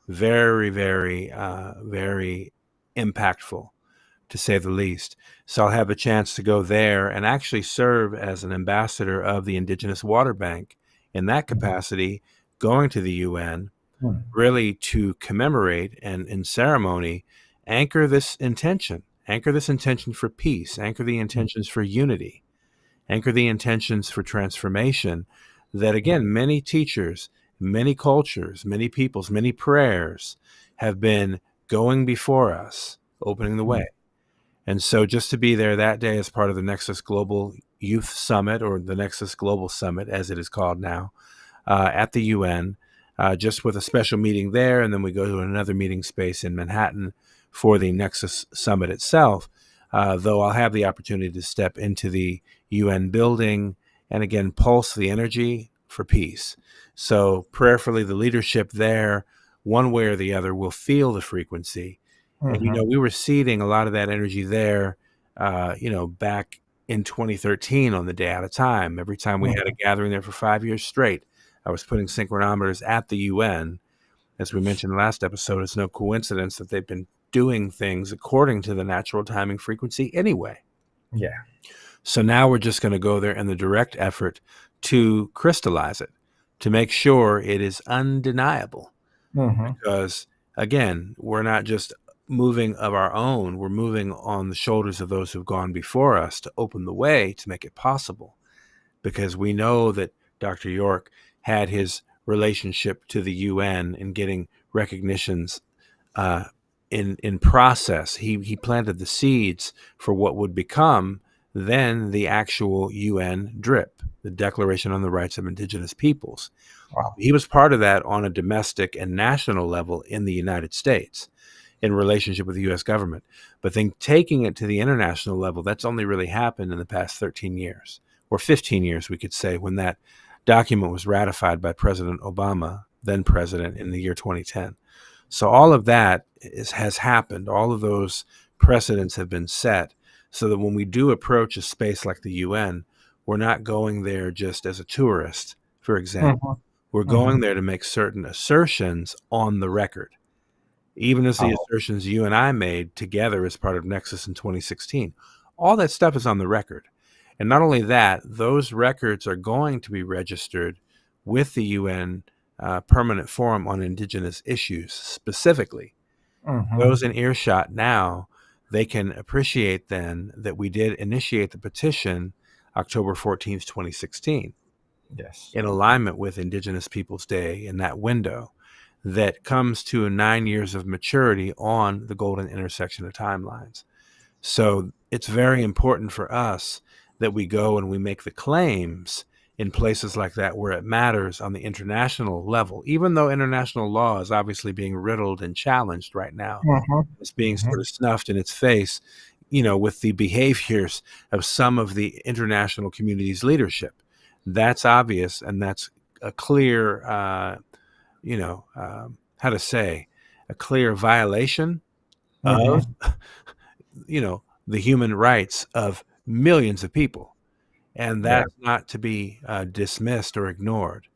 Very, very, very impactful, to say the least. So I'll have a chance to go there and actually serve as an ambassador of the Indigenous Water Bank in that capacity, going to the UN, really to commemorate and in ceremony anchor this intention for peace, anchor the intentions for unity, anchor the intentions for transformation, that again, many teachers, many cultures, many peoples, many prayers have been going before us, opening the way. And so just to be there that day as part of the Nexus Global Youth Summit, or the Nexus Global Summit, as it is called now, at the UN, just with a special meeting there, and then we go to another meeting space in Manhattan for the Nexus Summit itself, though I'll have the opportunity to step into the UN building and again pulse the energy for peace. So prayerfully, the leadership there, one way or the other, will feel the frequency. And, we were seeding a lot of that energy there, back in 2013 on the Day Out of Time. Every time we had a gathering there for 5 years straight, I was putting synchronometers at the UN. As we mentioned in the last episode, it's no coincidence that they've been doing things according to the natural timing frequency anyway. Yeah. So now we're just going to go there in the direct effort to crystallize it, to make sure it is undeniable. Because, again, we're not just moving of our own, we're moving on the shoulders of those who've gone before us to open the way to make it possible. Because we know that Dr. York had his relationship to the UN and getting recognitions in process. He planted the seeds for what would become then the actual UN DRIP, the Declaration on the Rights of Indigenous Peoples. Wow. He was part of that on a domestic and national level in the United States in relationship with the U.S. government. But then taking it to the international level, that's only really happened in the past 13 years, or 15 years, we could say, when that document was ratified by President Obama, then president, in the year 2010. So all of that has happened. All of those precedents have been set so that when we do approach a space like the UN, we're not going there just as a tourist, for example. We're going there to make certain assertions on the record, even as the assertions you and I made together as part of Nexus in 2016. All that stuff is on the record. And not only that, those records are going to be registered with the UN Permanent Forum on Indigenous Issues specifically. Those in earshot now, they can appreciate then that we did initiate the petition October 14th, 2016. Yes. In alignment with Indigenous Peoples Day in that window that comes to 9 years of maturity on the golden intersection of timelines. So it's very important for us that we go and we make the claims in places like that where it matters on the international level, even though international law is obviously being riddled and challenged right now. It's being sort of snuffed in its face, with the behaviors of some of the international community's leadership. That's obvious, and that's a clear, a clear violation of, the human rights of millions of people. And that's not to be dismissed or ignored.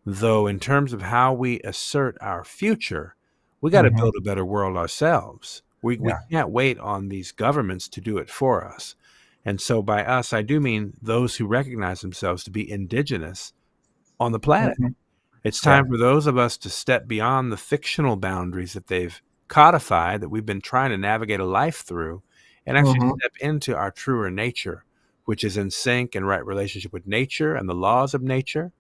Though in terms of how we assert our future, we got to build a better world ourselves. We can't wait on these governments to do it for us. And so by us, I do mean those who recognize themselves to be indigenous on the planet. It's time for those of us to step beyond the fictional boundaries that they've codified, that we've been trying to navigate a life through, and actually step into our truer nature, which is in sync and right relationship with nature and the laws of nature,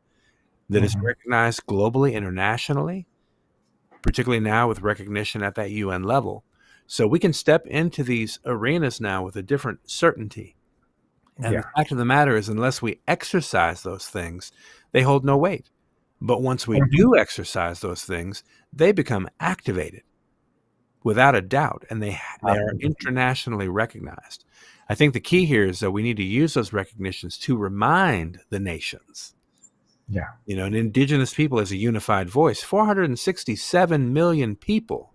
that is recognized globally, internationally, particularly now with recognition at that UN level. So we can step into these arenas now with a different certainty. And the fact of the matter is, unless we exercise those things, they hold no weight. But once we do exercise those things, they become activated without a doubt, and they are internationally recognized. I think the key here is that we need to use those recognitions to remind the nations. An indigenous people as a unified voice, 467 million people,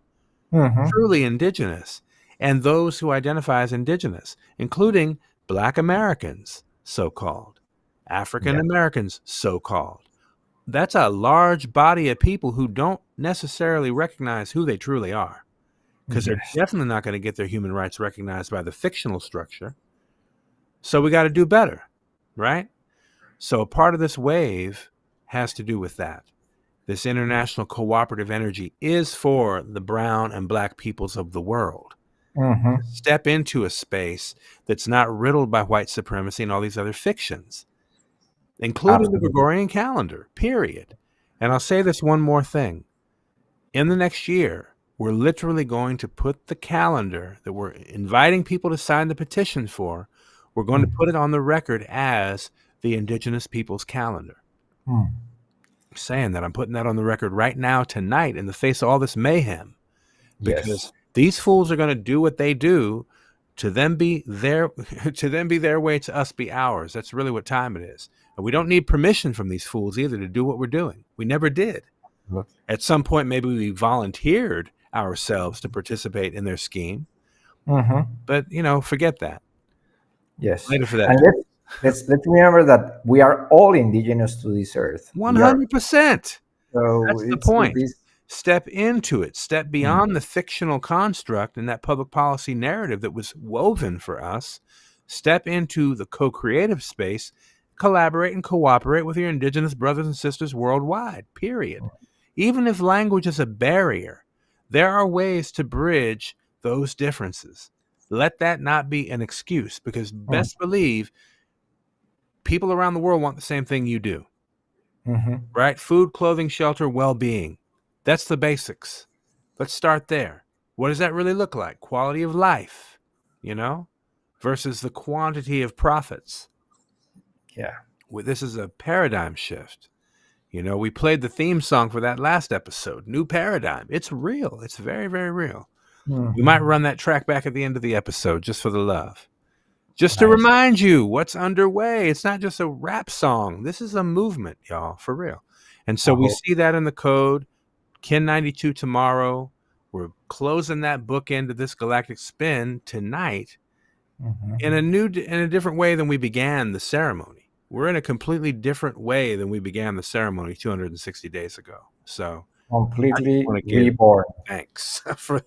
truly indigenous, and those who identify as indigenous, including Black Americans, so-called, African Americans, so-called. That's a large body of people who don't necessarily recognize who they truly are, because they're definitely not going to get their human rights recognized by the fictional structure. So we got to do better, right? So a part of this wave has to do with that. This international cooperative energy is for the brown and Black peoples of the world. Step into a space that's not riddled by white supremacy and all these other fictions, including the Gregorian calendar, period. And I'll say this one more thing. In the next year, we're literally going to put the calendar that we're inviting people to sign the petition for, we're going to put it on the record as the Indigenous Peoples calendar. saying that. I'm putting that on the record right now, tonight, in the face of all this mayhem, because Yes. these fools are going to do what they do. To them be their way, to us be ours. That's really what time it is. And we don't need permission from these fools either to do what we're doing. We never did. Look. At some point, maybe we volunteered ourselves to participate in their scheme. But, forget that. Yes. Later for that. And let's remember that we are all indigenous to this earth. 100%. So that's the point. This. Step into it. Step beyond the fictional construct and that public policy narrative that was woven for us. Step into the co-creative space. Collaborate and cooperate with your indigenous brothers and sisters worldwide, period. Even if language is a barrier, there are ways to bridge those differences. Let that not be an excuse, because best believe people around the world want the same thing you do. Right? Food, clothing, shelter, well-being. That's the basics. Let's start there. What does that really look like? Quality of life, versus the quantity of profits. Yeah. This is a paradigm shift. We played the theme song for that last episode, New Paradigm. It's real. It's very, very real. We might run that track back at the end of the episode just for the love. Just to remind you what's underway. It's not just a rap song. This is a movement, y'all, for real. And so we see that in the code. Kin 92 tomorrow. We're closing that bookend of this galactic spin tonight in a different way than we began the ceremony. We're in a completely different way than we began the ceremony 260 days ago. So completely reborn. Thanks for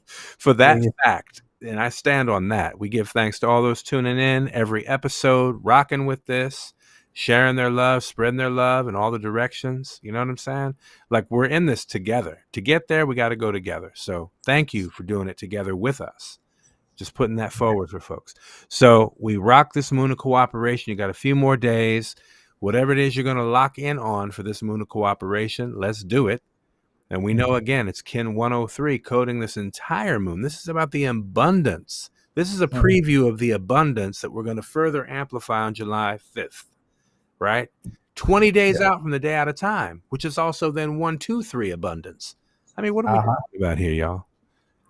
that fact. And I stand on that. We give thanks to all those tuning in every episode, rocking with this, sharing their love, spreading their love in all the directions. You know what I'm saying? Like, we're in this together. To get there, we got to go together. So thank you for doing it together with us. Just putting that forward for folks. So we rock this moon of cooperation. You got a few more days. Whatever it is you're going to lock in on for this moon of cooperation, let's do it. And we know, again, it's Kin 103 coding this entire moon. This is about the abundance. This is a preview of the abundance that we're going to further amplify on July 5th, right? 20 days out from the day out of time, which is also then 123 abundance. I mean, what are we talking about here, y'all?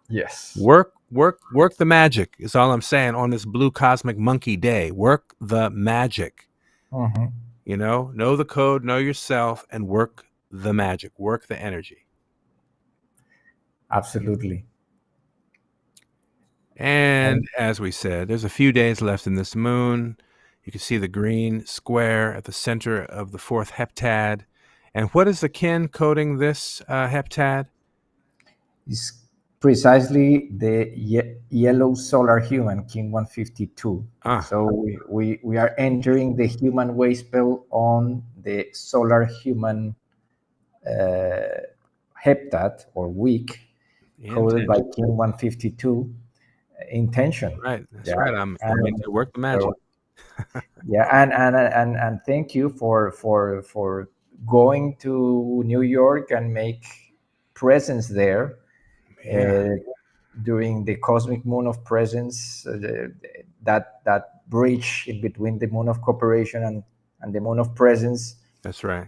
Yes. Work the magic is all I'm saying on this blue cosmic monkey day. Work the magic. Know the code, know yourself, and work the magic. Work the energy. Absolutely. And as we said, there's a few days left in this moon. You can see the green square at the center of the fourth heptad. And what is the kin coding this heptad? It's precisely the yellow solar human, Kin 152. So we are entering the human wavespell on the solar human heptad or week, coded by Kin 152. Intention. Right. That's right. I mean, to work the magic. So, and thank you for going to New York and make presence there during the cosmic moon of presence, that bridge in between the moon of cooperation and the moon of presence. That's right.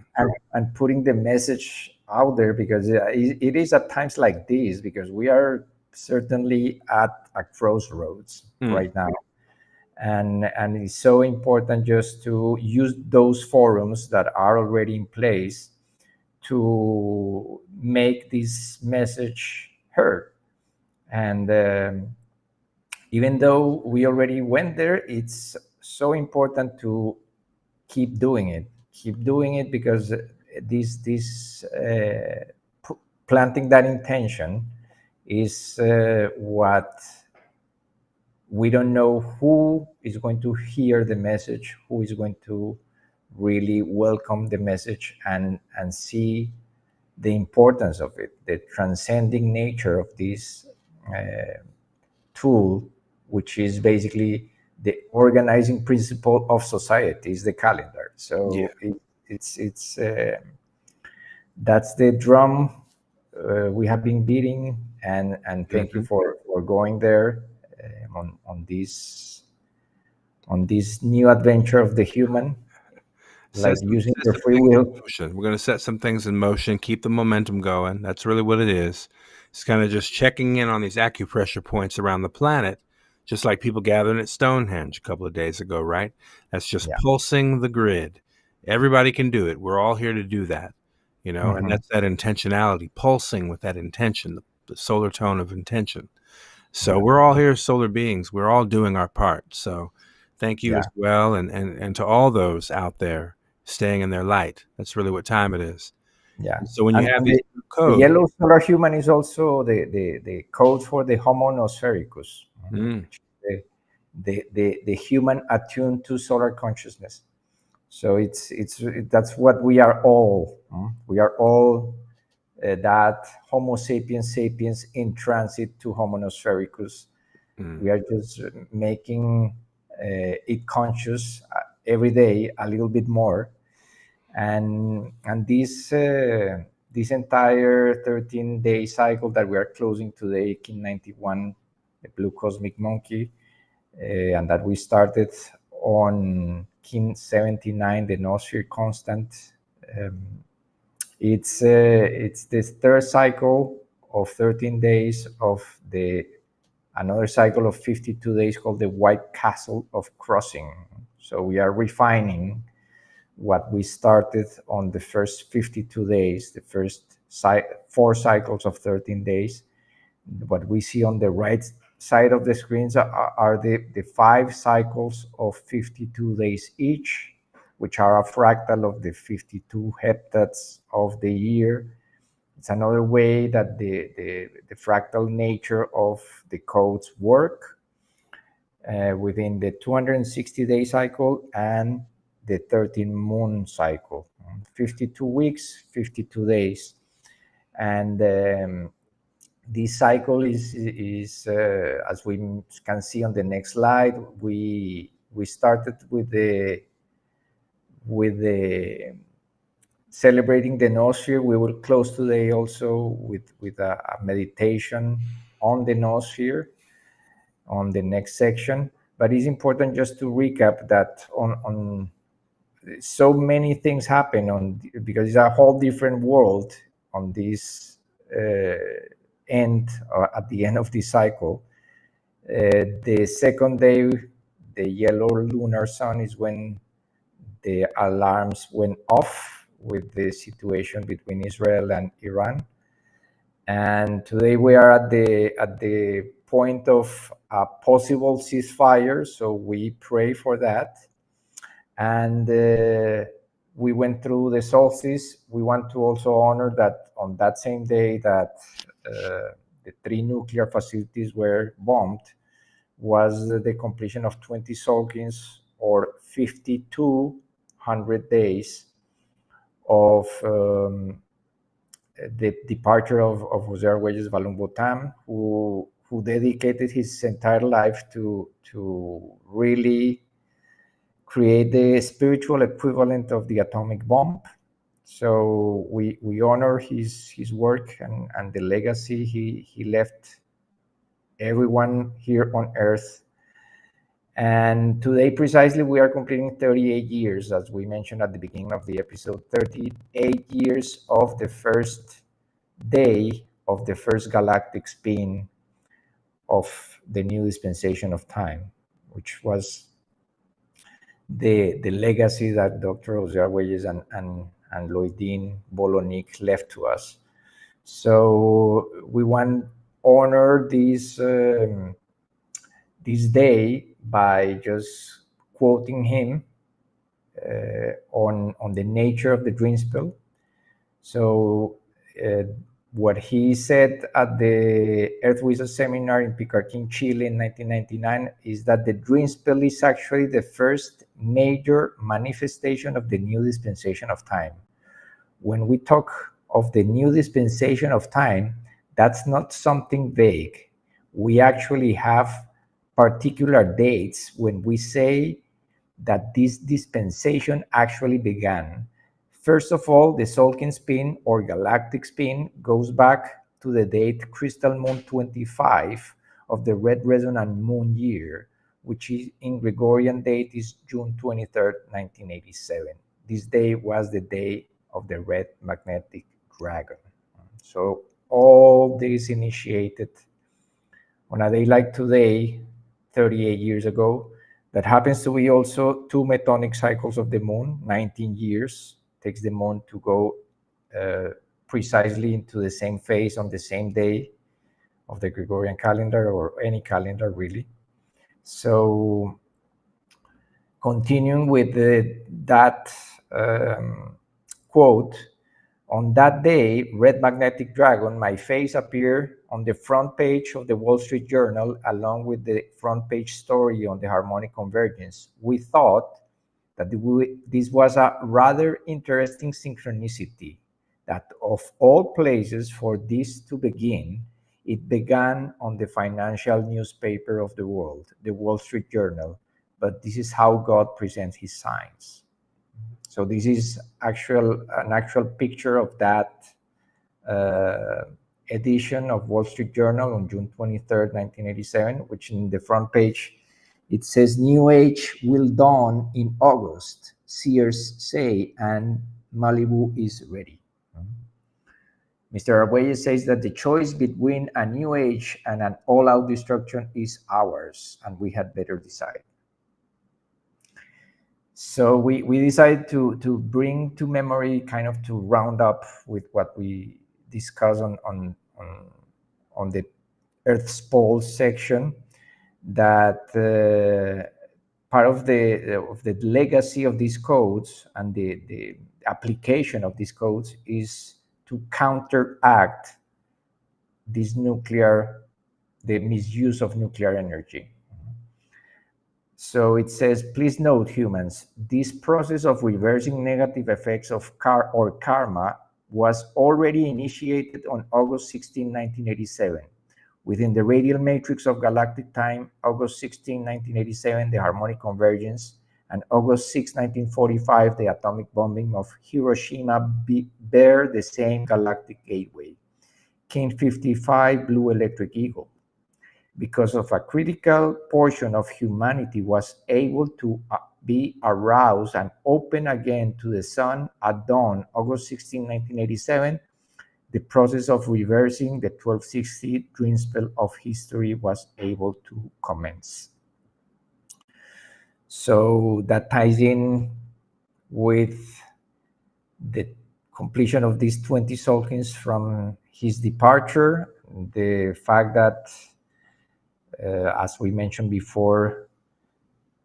And putting the message out there, because it is at times like this, because we are certainly at a crossroads right now. And it's so important just to use those forums that are already in place to make this message heard. And even though we already went there, it's so important to keep doing it, because this planting that intention is what we don't know who is going to hear the message, who is going to really welcome the message and see the importance of it, the transcending nature of this tool, which is basically the organizing principle of society, is the calendar. So it's that's the drum we have been beating, and thank you for going there on this new adventure of the human. like using set your some free things in will. motion. We're going to set some things in motion, keep the momentum going. That's really what it is. It's kind of just checking in on these acupressure points around the planet, just like people gathering at Stonehenge a couple of days ago, right? That's just Yeah. pulsing the grid. Everybody can do it. We're all here to do that, and that's that intentionality, pulsing with that intention, the solar tone of intention. So Yeah. we're all here as solar beings. We're all doing our part. So thank you Yeah. as well. And to all those out there staying in their light. That's really what time it is. Yeah. And so when you have And these the codes, yellow solar human is also the code for the Homo nosphericus, which is the human attuned to solar consciousness. So that's what we are all. We are all that Homo sapiens sapiens in transit to Homo nosphericus. We are just making it conscious every day a little bit more, and this entire 13-day cycle that we are closing today, Kin 91, the blue cosmic monkey, and that we started on Kin 79, the noosphere constant. It's this third cycle of 13 days of the another cycle of 52 days called the White Castle of Crossing. So we are refining what we started on the first 52 days, the first 4 cycles of 13 days. What we see on the right side of the screens are the 5 cycles of 52 days each, which are a fractal of the 52 heptads of the year. It's another way that the fractal nature of the codes work within the 260-day cycle and the 13 moon cycle. 52 weeks, 52 days. And this cycle is as we can see on the next slide, we started with the celebrating the noosphere. We will close today also with a meditation on the noosphere on the next section. But it's important just to recap that on so many things happen on, because it's a whole different world on this end at the end of this cycle. The second day, the yellow lunar sun, is when the alarms went off with the situation between Israel and Iran. And today we are at the point of a possible ceasefire, so we pray for that. And we went through the solstice. We want to also honor that on that same day that the 3 nuclear facilities were bombed was the completion of 20 Solkins, or 5,200 days of the departure of Jose Arguelles Valumbotam, who dedicated his entire life to really create the spiritual equivalent of the atomic bomb. So we honor his work and the legacy he left everyone here on Earth. And today precisely we are completing 38 years, as we mentioned at the beginning of the episode, 38 years of the first day of the first galactic spin of the new dispensation of time, which was the legacy that Dr. Jose Arguelles and Loidin Bolonic left to us. So we want to honor this day by just quoting him on the nature of the dream spell. So what he said at the Earth Wizard Seminar in Picarquín, Chile in 1999 is that the dream spell is actually the first major manifestation of the new dispensation of time. When we talk of the new dispensation of time, that's not something vague. We actually have particular dates when we say that this dispensation actually began. First of all, the Solkin spin or galactic spin goes back to the date Crystal Moon 25 of the Red Resonant Moon year, which is in Gregorian date is June 23rd, 1987. this day was the day of the red magnetic dragon. So all this initiated on a day like today, 38 years ago. That happens to be also 2 metonic cycles of the moon. 19 years takes the moon to go precisely into the same phase on the same day of the Gregorian calendar, or any calendar really. So continuing with that quote, on that day, Red Magnetic Dragon, my face appeared on the front page of the Wall Street Journal, along with the front page story on the harmonic convergence. We thought that this was a rather interesting synchronicity, that of all places for this to begin, it began on the financial newspaper of the world, the Wall Street Journal, but this is how God presents his signs. So this is an actual picture of that edition of Wall Street Journal on June 23rd, 1987, which in the front page, it says, New Age will dawn in August, seers say, and Malibu is ready. Mr. Arguelles says that the choice between a new age and an all-out destruction is ours, and we had better decide. So we decided to bring to memory, kind of to round up with what we discussed on the Earth's poles section, that part of the legacy of these codes and the application of these codes is to counteract the misuse of nuclear energy. So it says, please note, humans, this process of reversing negative effects of karma was already initiated on August 16, 1987. Within the radial matrix of galactic time, August 16, 1987, the harmonic convergence, and August 6, 1945, the atomic bombing of Hiroshima bear the same galactic gateway, King 55, Blue Electric Eagle. Because of a critical portion of humanity was able to be aroused and open again to the sun at dawn, August 16, 1987, the process of reversing the 1260 dream spell of history was able to commence. So that ties in with the completion of these 20 Solkins from his departure, the fact that as we mentioned before,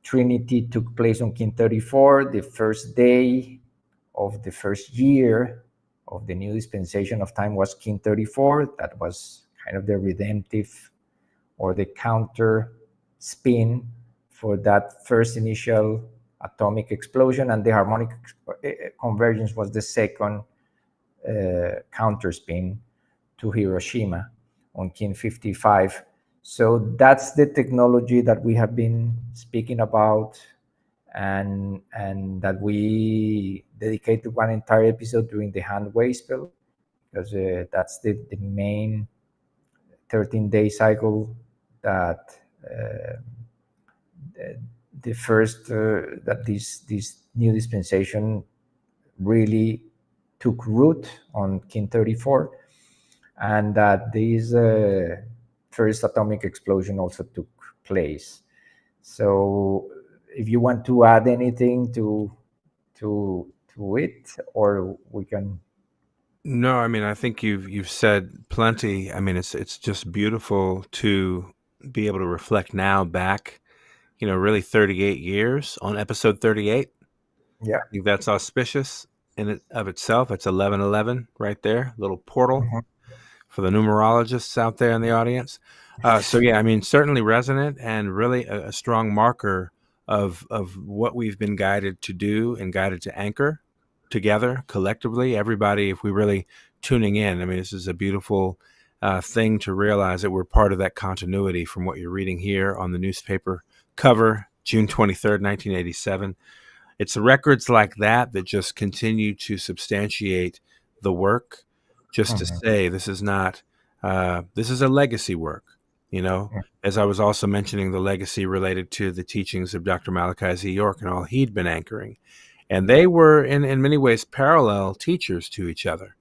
Trinity took place on Kin 34, the first day of the first year of the new dispensation of time was Kin 34. That was kind of the redemptive or the counter spin for that first initial atomic explosion, and the harmonic convergence was the second counter spin to Hiroshima on Kin 55. So that's the technology that we have been speaking about, and that we dedicated one entire episode during the hand wavespell, because that's the main 13-day cycle that the first that this new dispensation really took root on Kin 34, and that this first atomic explosion also took place. So if you want to add anything to it, or we can. No, I mean, I think you've said plenty. I mean, it's just beautiful to be able to reflect now back, really 38 years on episode 38. Yeah, I think that's auspicious in it of itself. It's 1111 right there, little portal. Mm-hmm. For the numerologists out there in the audience. So yeah, I mean, certainly resonant and really a strong marker of what we've been guided to do and guided to anchor together collectively. Everybody, if we really tuning in, I mean, this is a beautiful thing to realize that we're part of that continuity from what you're reading here on the newspaper cover, June 23rd, 1987. It's records like that just continue to substantiate the work. Just to say, this is not, this is a legacy work, as I was also mentioning the legacy related to the teachings of Dr. Malachi Z. York and all he'd been anchoring. And they were, in many ways, parallel teachers to each other,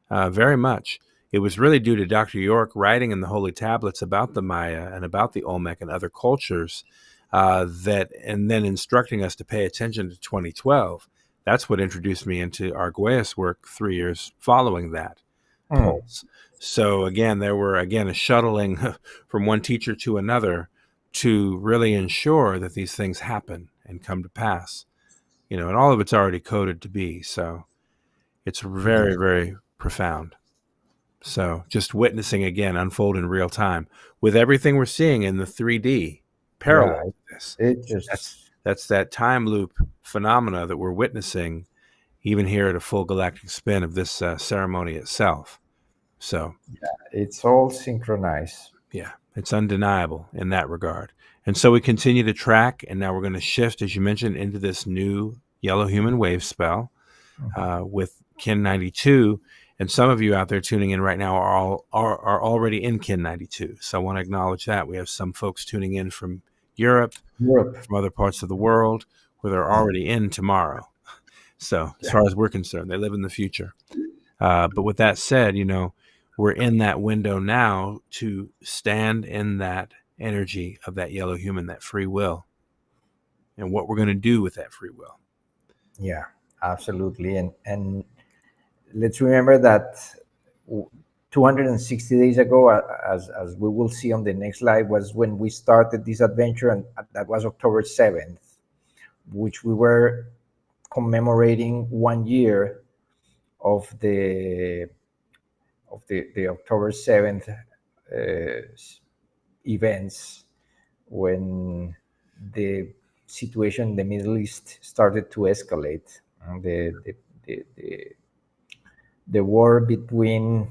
very much. It was really due to Dr. York writing in the Holy Tablets about the Maya and about the Olmec and other cultures, and then instructing us to pay attention to 2012. That's what introduced me into Arguelles work 3 years following that pulse. So again, there were a shuttling from one teacher to another to really ensure that these things happen and come to pass. And all of it's already coded to be. So it's very, very profound. So just witnessing again unfold in real time with everything we're seeing in the 3D parallel to this. That's that time loop phenomena that we're witnessing even here at a full galactic spin of this ceremony itself. So it's all synchronized. Yeah, it's undeniable in that regard. And so we continue to track, and now we're going to shift, as you mentioned, into this new yellow human wave spell with Kin 92. And some of you out there tuning in right now are already in Kin 92. So I want to acknowledge that. We have some folks tuning in from Europe, from other parts of the world, where they're already in tomorrow. So as far as we're concerned, they live in the future. But with that said, we're in that window now to stand in that energy of that yellow human, that free will, and what we're going to do with that free will. Yeah, absolutely. And let's remember that 260 days ago, as we will see on the next slide, was when we started this adventure, and that was October 7th, which we were commemorating 1 year of the October 7th events, when the situation in the Middle East started to escalate. The war between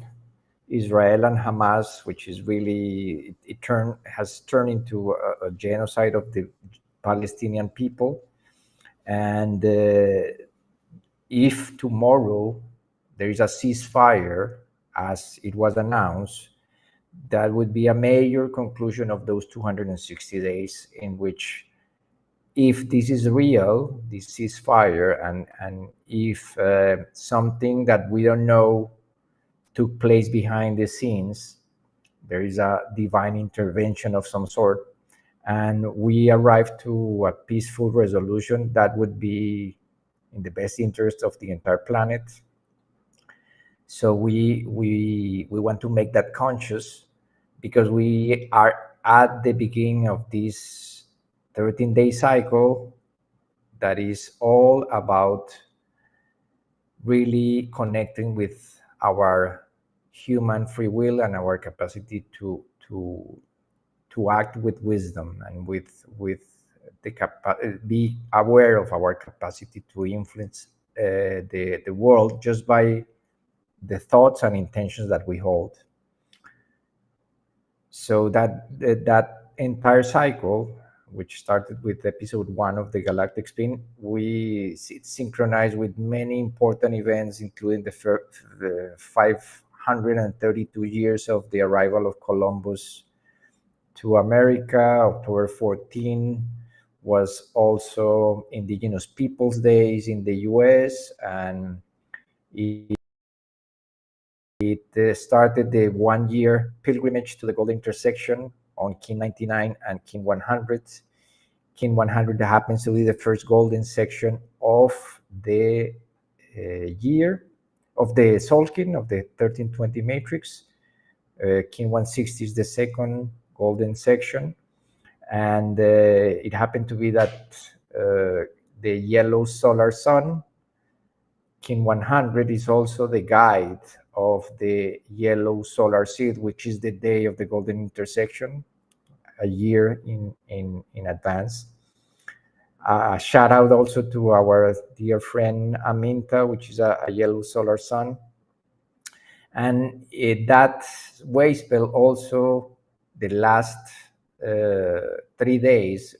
Israel and Hamas, which is really has turned into a genocide of the Palestinian people. And if tomorrow there is a ceasefire, as it was announced, that would be a major conclusion of those 260 days, in which, if this is real, this ceasefire, and if something that we don't know took place behind the scenes, there is a divine intervention of some sort, and we arrive to a peaceful resolution, that would be in the best interest of the entire planet. So we want to make that conscious, because we are at the beginning of this 13-day cycle that is all about really connecting with our human free will and our capacity to act with wisdom, and with the be aware of our capacity to influence the world just by the thoughts and intentions that we hold. So that entire cycle, which started with episode 1 of the Galactic Spin, it's synchronized with many important events, including the 532 years of the arrival of Columbus to America. October 14 was also Indigenous Peoples Days in the US, and it started the 1-year pilgrimage to the Golden Intersection on Kin 99 and Kin 100. Kin 100 happens to be the first golden section of the year, of the Solkin, of the 1320 matrix. Kin 160 is the second golden section. And it happened to be that the yellow solar sun, Kin 100, is also the guide of the yellow solar seed, which is the day of the golden intersection, a year in advance. A shout out also to our dear friend Aminta, which is a yellow solar sun. And that wavespell also, the last 3 days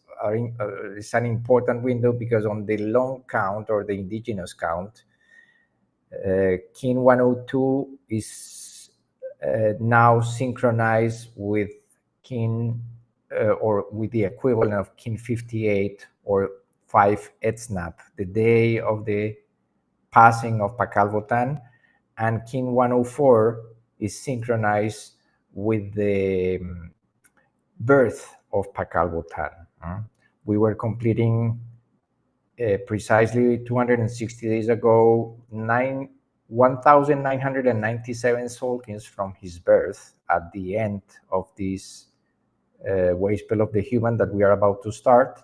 is an important window, because on the long count, or the indigenous count, Kin 102 is now synchronized with Kin or with the equivalent of Kin 58 or 5 Etsnap, the day of the passing of Pakal Votan, and Kin 104 is synchronized with the birth of Pakal Votan. We were completing precisely 260 days ago 1,997 Solkins from his birth at the end of this Wavespell of the Human that we are about to start.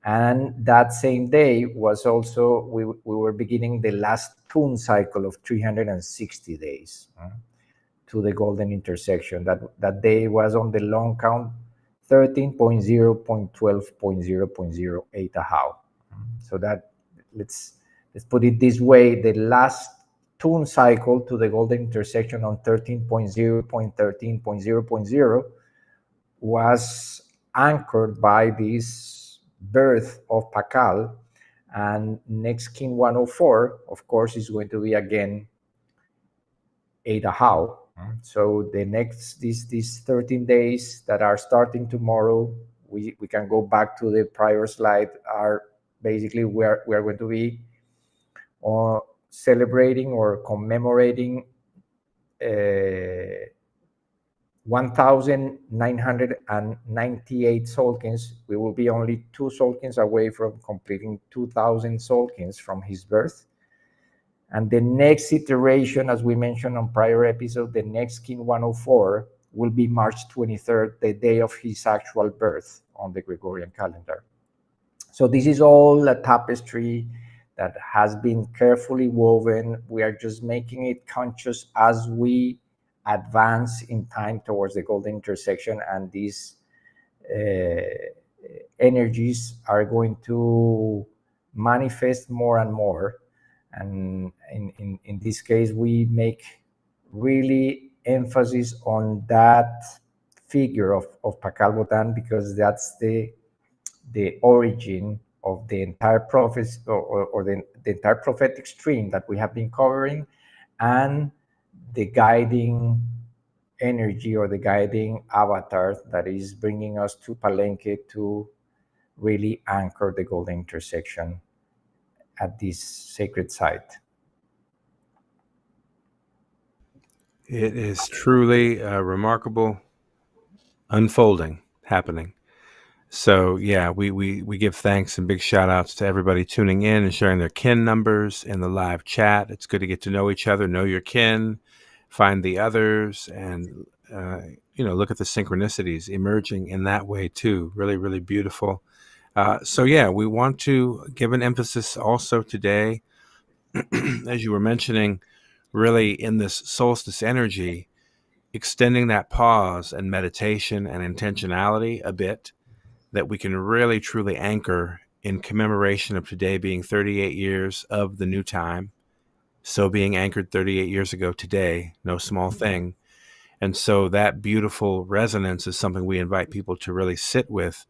And that same day was also, we were beginning the last tune cycle of 360 days to the golden intersection. That day was on the long count 13.0.12.0.08 ahau. So that let's put it this way: the last tune cycle to the golden intersection on 13.0.13.0.0 was anchored by this birth of Pakal, and next King 104, of course, is going to be again 8 ahau. So the next these 13 days that are starting tomorrow, we can go back to the prior slide, are basically we are going to be celebrating or commemorating 1,998 Solkins. We will be only 2 Solkins away from completing 2,000 Solkins from his birth. And the next iteration, as we mentioned on prior episode, the next King 104 will be March 23rd, the day of his actual birth on the Gregorian calendar. So this is all a tapestry that has been carefully woven. We are just making it conscious as we advance in time towards the golden intersection, and these energies are going to manifest more and more. And in this case, we make really emphasis on that figure of Pakal Votan, because that's the origin of the entire prophecy, or the entire prophetic stream that we have been covering, and the guiding energy or the guiding avatar that is bringing us to Palenque to really anchor the golden intersection at this sacred site. It is truly a remarkable unfolding happening. So yeah, we give thanks and big shout outs to everybody tuning in and sharing their kin numbers in the live chat. It's good to get to know each other, know your kin, find the others, and look at the synchronicities emerging in that way too. Really, really beautiful. So yeah, we want to give an emphasis also today, as you were mentioning, really in this solstice energy, extending that pause and meditation and intentionality a bit, that we can really truly anchor in commemoration of today being 38 years of the new time. So being anchored 38 years ago today, no small thing. And so that beautiful resonance is something we invite people to really sit with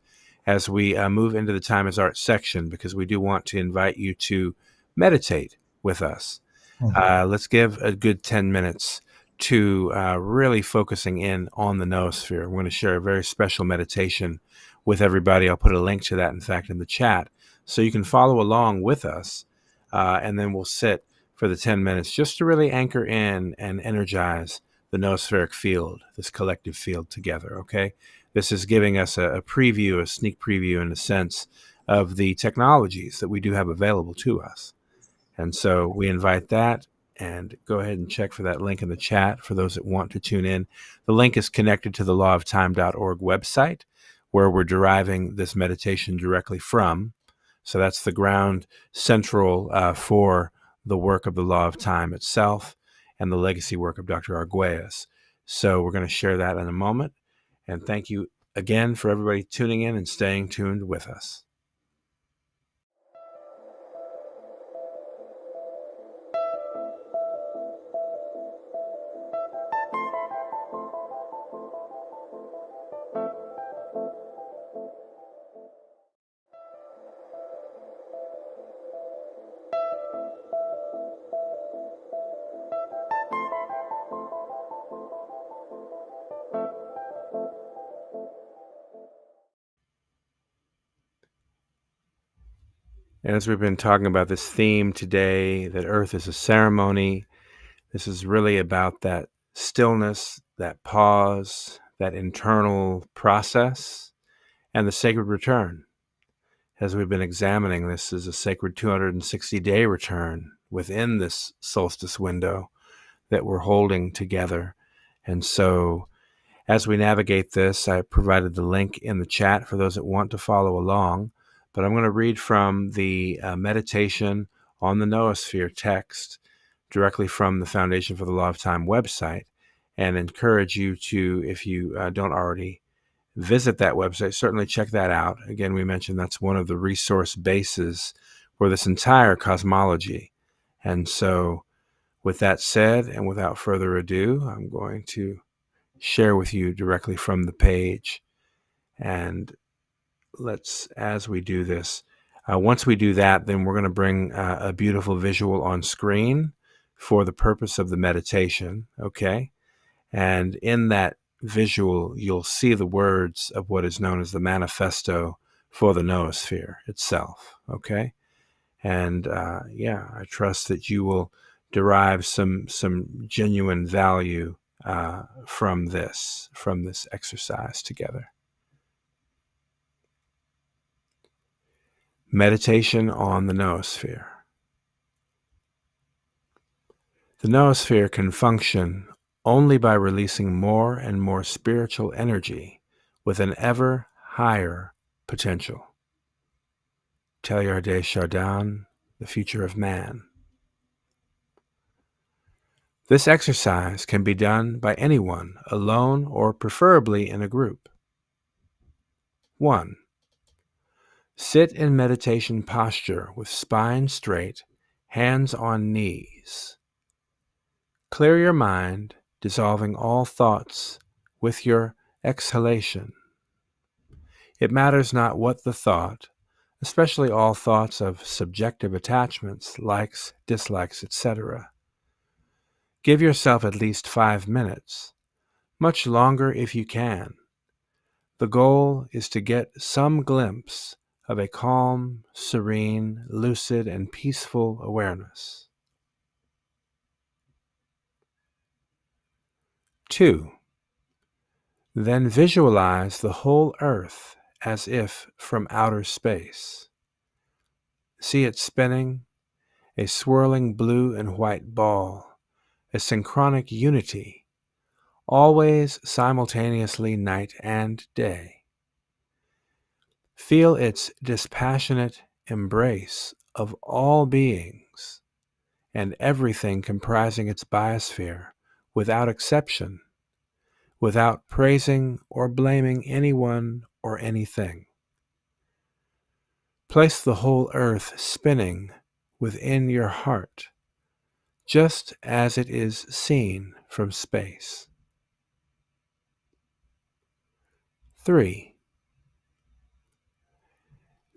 as we move into the Time as Art section, because we do want to invite you to meditate with us. Let's give a good 10 minutes to really focusing in on the noosphere. We're going to share a very special meditation with everybody. I'll put a link to that, in fact, in the chat, so you can follow along with us. And then we'll sit for the 10 minutes just to really anchor in and energize the noospheric field, this collective field together, okay? This is giving us a preview, a sneak preview in a sense of the technologies that we do have available to us. And so we invite that, and go ahead and check for that link in the chat for those that want to tune in. The link is connected to the lawoftime.org website, where we're deriving this meditation directly from. So that's the ground central for the work of the Law of Time itself and the legacy work of Dr. Arguelles. So we're going to share that in a moment. And thank you again for everybody tuning in and staying tuned with us. And as we've been talking about this theme today, that Earth is a ceremony, this is really about that stillness, that pause, that internal process, and the sacred return. As we've been examining, this is a sacred 260-day return within this solstice window that we're holding together. And so as we navigate this, I provided the link in the chat for those that want to follow along. But I'm going to read from the meditation on the noosphere text directly from the Foundation for the Law of Time website, and encourage you to, if you don't already visit that website, certainly check that out. Again, we mentioned that's one of the resource bases for this entire cosmology. And so with that said, and without further ado, I'm going to share with you directly from the page. And let's, as we do this, once we do that, then we're going to bring a beautiful visual on screen for the purpose of the meditation, okay? And in that visual, you'll see the words of what is known as the manifesto for the noosphere itself, okay? And I trust that you will derive some genuine value from this exercise together. Meditation on the noosphere. The noosphere can function only by releasing more and more spiritual energy with an ever higher potential. Teilhard de Chardin, The Future of Man. This exercise can be done by anyone, alone or preferably in a group. 1. Sit in meditation posture with spine straight, hands on knees. Clear your mind, dissolving all thoughts with your exhalation. It matters not what the thought, especially all thoughts of subjective attachments, likes, dislikes, etc. Give yourself at least 5 minutes, much longer if you can. The goal is to get some glimpse of a calm, serene, lucid, and peaceful awareness. 2. Then visualize the whole Earth as if from outer space. See it spinning, a swirling blue and white ball, a synchronic unity, always simultaneously night and day. Feel its dispassionate embrace of all beings and everything comprising its biosphere without exception, without praising or blaming anyone or anything. Place the whole earth spinning within your heart, just as it is seen from space. 3.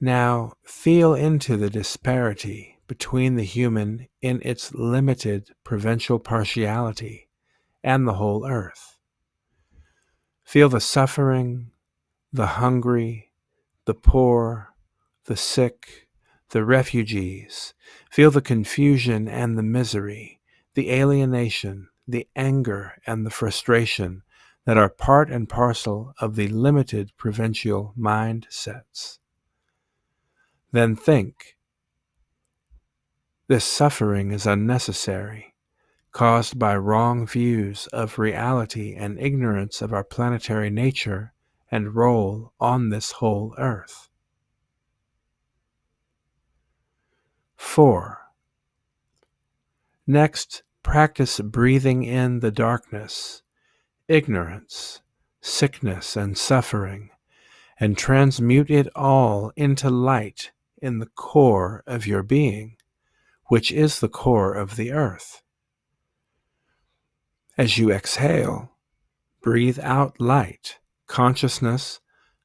Now feel into the disparity between the human in its limited provincial partiality and the whole earth. Feel the suffering, the hungry, the poor, the sick, the refugees. Feel the confusion and the misery, the alienation, the anger and the frustration that are part and parcel of the limited provincial mindsets. Then think, this suffering is unnecessary, caused by wrong views of reality and ignorance of our planetary nature and role on this whole earth. 4. Next, practice breathing in the darkness, ignorance, sickness, and suffering, and transmute it all into light in the core of your being, which is the core of the earth. As you exhale, breathe out light, consciousness,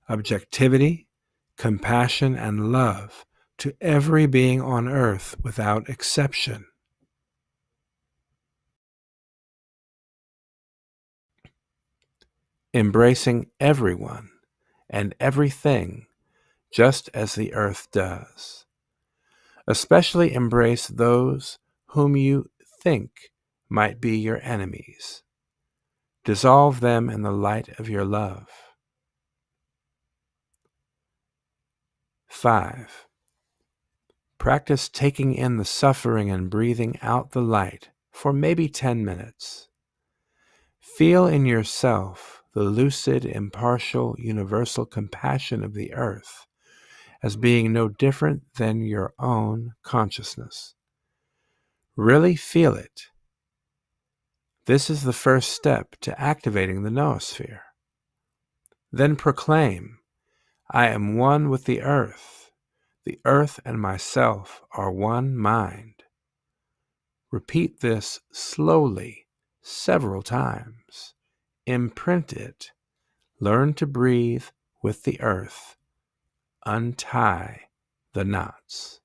objectivity, compassion, and love to every being on earth without exception. Embracing everyone and everything just as the earth does. Especially embrace those whom you think might be your enemies. Dissolve them in the light of your love. 5. Practice taking in the suffering and breathing out the light for maybe 10 minutes. Feel in yourself the lucid, impartial, universal compassion of the earth as being no different than your own consciousness. Really feel it. This is the first step to activating the noosphere. Then proclaim, I am one with the earth. The earth and myself are one mind. Repeat this slowly, several times. Imprint it. Learn to breathe with the earth. Untie the knots.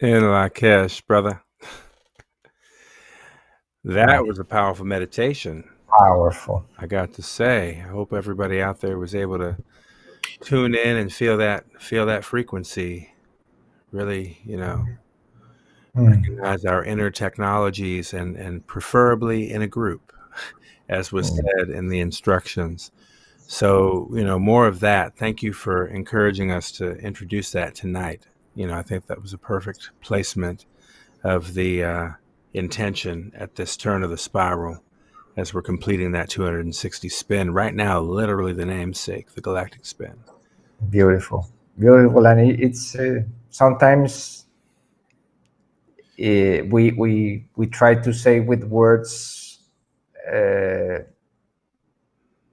In Lakesh, brother. That was a powerful meditation. Powerful. I got to say, I hope everybody out there was able to tune in and feel that frequency. Really, recognize our inner technologies and preferably in a group, as was said in the instructions. So, more of that. Thank you for encouraging us to introduce that tonight. I think that was a perfect placement of the intention at this turn of the spiral as we're completing that 260 spin. Right now, literally the namesake, the galactic spin. Beautiful. And it's sometimes we try to say with words,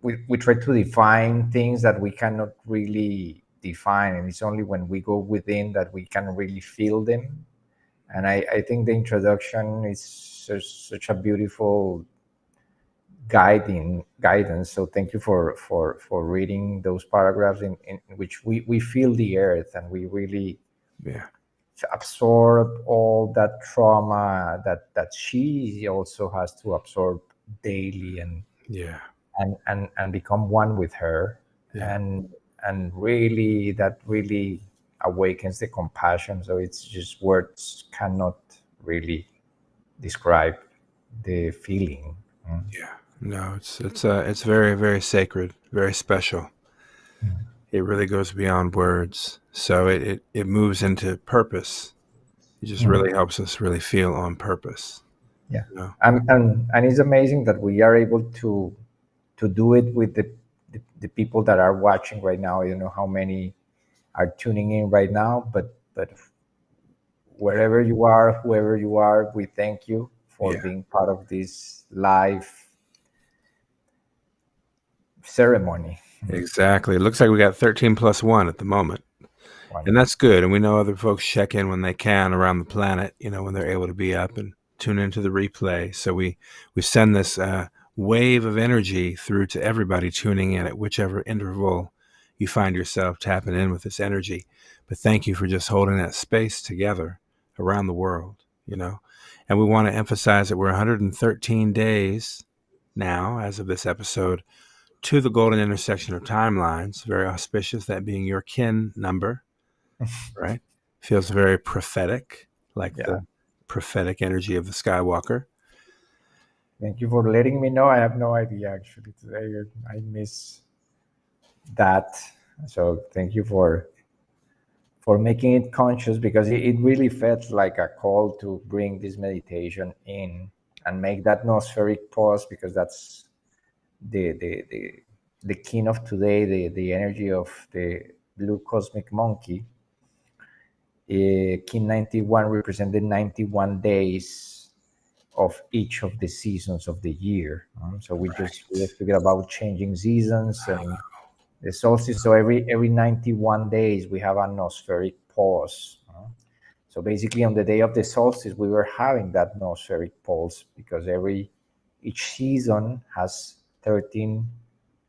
we try to define things that we cannot really define, and it's only when we go within that we can really feel them. And I think the introduction is such a beautiful guidance. So thank you for reading those paragraphs in which we feel the earth, and we really absorb all that trauma that she also has to absorb daily, and become one with her. And really that really awakens the compassion. So it's just words cannot really describe the feeling. No, it's very, very sacred, very special. It really goes beyond words. So it moves into purpose. It just really helps us really feel on purpose. And it's amazing that we are able to do it with the people that are watching right now. You know how many are tuning in right now, but wherever you are, whoever you are, we thank you for being part of this live ceremony. Exactly. It looks like we got 13 plus 1 at the moment. And that's good. And we know other folks check in when they can around the planet, when they're able to be up and tune into the replay. So we send this wave of energy through to everybody tuning in at whichever interval you find yourself tapping in with this energy. But thank you for just holding that space together around the world, And we want to emphasize that we're 113 days now, as of this episode, to the golden intersection of timelines. Very auspicious, that being your kin number. Right? Feels very prophetic, like the prophetic energy of the Skywalker. Thank you for letting me know. I have no idea, actually. Today I miss that. So thank you for making it conscious, because it really felt like a call to bring this meditation in and make that noospheric pause, because that's the kin of today, the energy of the blue cosmic monkey. Kin 91 represented 91 days of each of the seasons of the year. So we just figured about changing seasons and the solstice. So every 91 days we have a noospheric pause. So basically on the day of the solstice, we were having that noospheric pulse, because each season has 13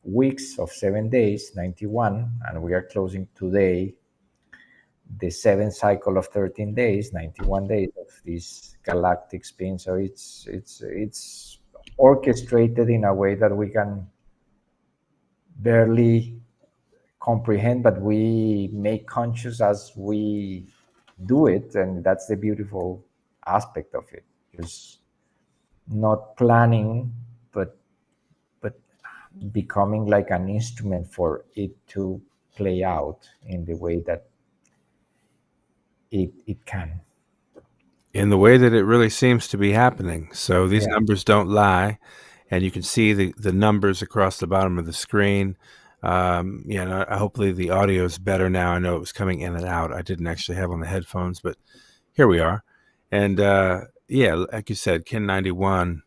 weeks of 7 days, 91, and we are closing today the 7th cycle of 13 days, 91 days of this galactic spin. So it's orchestrated in a way that we can barely comprehend, but we make conscious as we do it, and that's the beautiful aspect of it. Just not planning, but becoming like an instrument for it to play out in the way that it can. In the way that it really seems to be happening. So these numbers don't lie, and you can see the numbers across the bottom of the screen. Hopefully the audio is better now. I know it was coming in and out. I didn't actually have on the headphones, but here we are. And like you said, kin 91,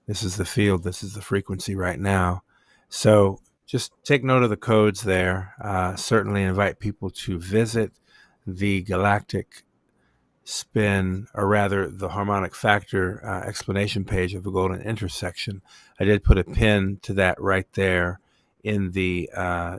this is the field, this is the frequency right now. So just take note of the codes there. Certainly invite people to visit the Galactic Spin, or rather the harmonic factor explanation page of the golden intersection. I did put a pin to that right there in the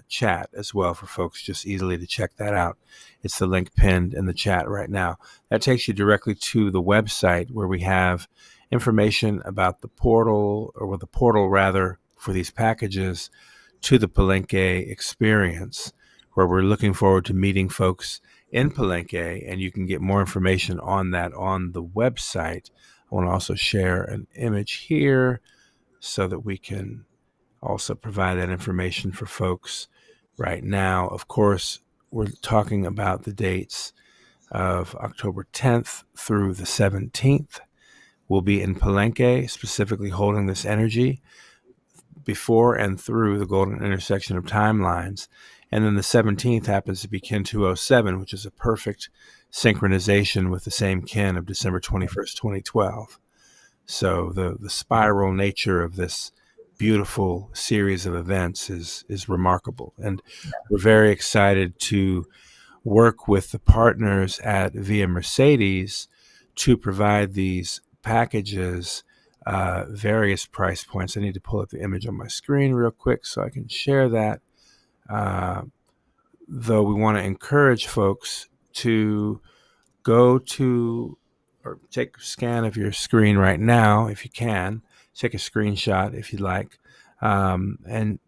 chat as well, for folks just easily to check that out. It's the link pinned in the chat right now. That takes you directly to the website, where we have information about the portal, or the portal rather, for these packages to the Palenque experience, where we're looking forward to meeting folks in Palenque, and you can get more information on that on the website. I want to also share an image here so that we can also provide that information for folks right now. Of course, we're talking about the dates of October 10th through the 17th. We'll be in Palenque, specifically holding this energy before and through the golden intersection of timelines. And then the 17th happens to be kin 207, which is a perfect synchronization with the same kin of December 21st, 2012. So the spiral nature of this beautiful series of events is remarkable. And we're very excited to work with the partners at Via Mercedes to provide these packages, various price points. I need to pull up the image on my screen real quick so I can share that. Though we want to encourage folks to go to, or take a scan of your screen right now if you can. Take a screenshot if you'd like. And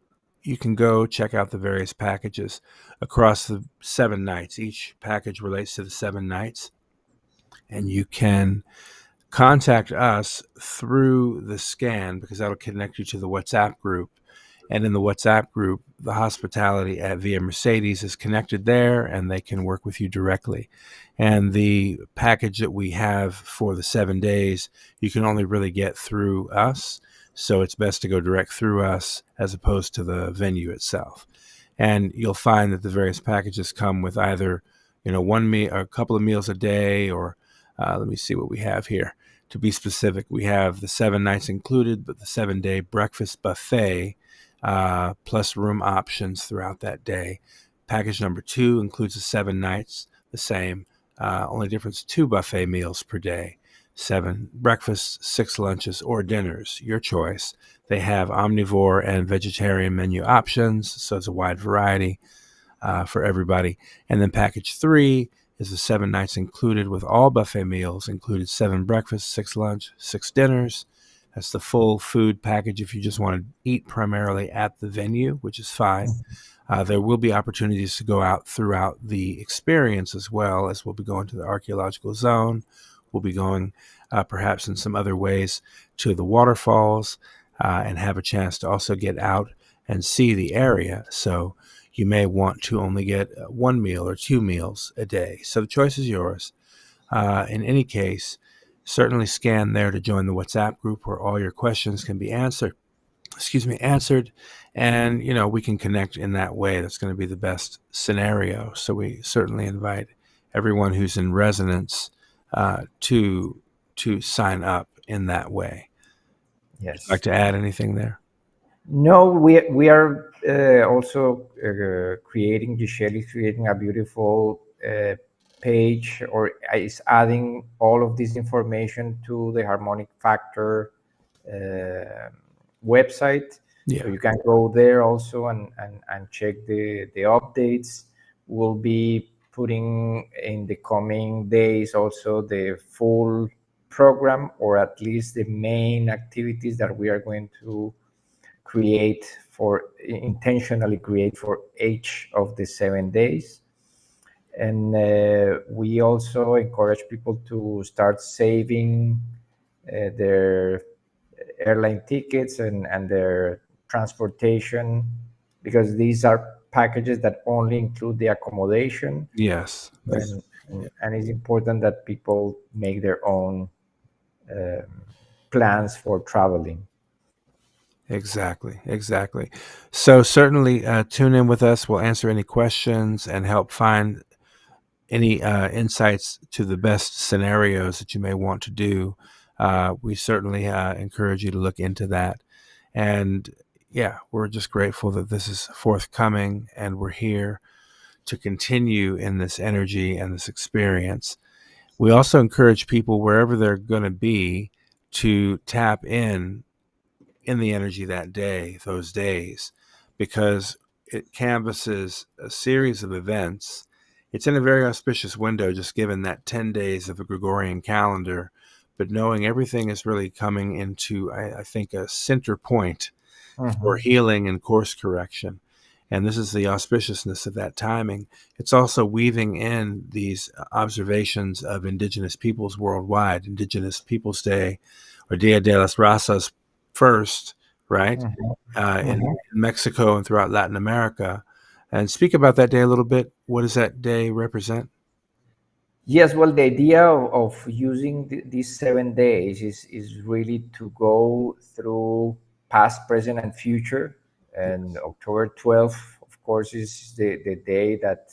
you can go check out the various packages across the 7 nights. Each package relates to the 7 nights. And you can contact us through the scan, because that'll connect you to the WhatsApp group. And in the WhatsApp group, the hospitality at Via Mercedes is connected there, and they can work with you directly. And the package that we have for the 7 days, you can only really get through us. So it's best to go direct through us as opposed to the venue itself. And you'll find that the various packages come with either, one meal, or a couple of meals a day, or let me see what we have here. To be specific, we have the 7 nights included, but the 7-day breakfast buffet plus room options throughout that day. Package number 2 includes the 7 nights, the same. Only difference, 2 buffet meals per day, 7 breakfasts, 6 lunches, or dinners, your choice. They have omnivore and vegetarian menu options, so it's a wide variety for everybody. And then package 3 is the 7 nights included with all buffet meals, included 7 breakfasts, 6 lunch, 6 dinners. That's the full food package if you just want to eat primarily at the venue, which is fine. There will be opportunities to go out throughout the experience as well, as we'll be going to the archaeological zone. We'll be going perhaps in some other ways to the waterfalls and have a chance to also get out and see the area. So you may want to only get 1 meal or 2 meals a day. So the choice is yours. In any case, certainly scan there to join the WhatsApp group where all your questions can be answered. And, we can connect in that way. That's going to be the best scenario. So we certainly invite everyone who's in resonance to sign up in that way. Yes. Would you like to add anything there? No, we are also creating, Giselle is creating a beautiful page, or is adding all of this information to the Harmonic Factor website. Yeah. So you can go there also and check the updates. We'll be putting in the coming days also the full program, or at least the main activities that we are going to intentionally create for each of the 7 days. And we also encourage people to start saving their airline tickets and their transportation, because these are packages that only include the accommodation. Yes. And it's important that people make their own plans for traveling. Exactly. So certainly tune in with us. We'll answer any questions and help find any insights to the best scenarios that you may want to do. We certainly encourage you to look into that. And yeah, we're just grateful that this is forthcoming, and we're here to continue in this energy and this experience. We also encourage people, wherever they're going to be, to tap in the energy that day, those days, because it canvases a series of events. It's in a very auspicious window, just given that 10 days of a Gregorian calendar, but knowing everything is really coming into, I think, a center point for healing and course correction. And this is the auspiciousness of that timing. It's also weaving in these observations of Indigenous peoples worldwide, Indigenous Peoples Day, or Dia de las Razas first, right? In Mexico and throughout Latin America. And speak about that day a little bit. What does that day represent? Yes, well, the idea of using these 7 days is really to go through past, present, and future. And October 12th, of course, is the day that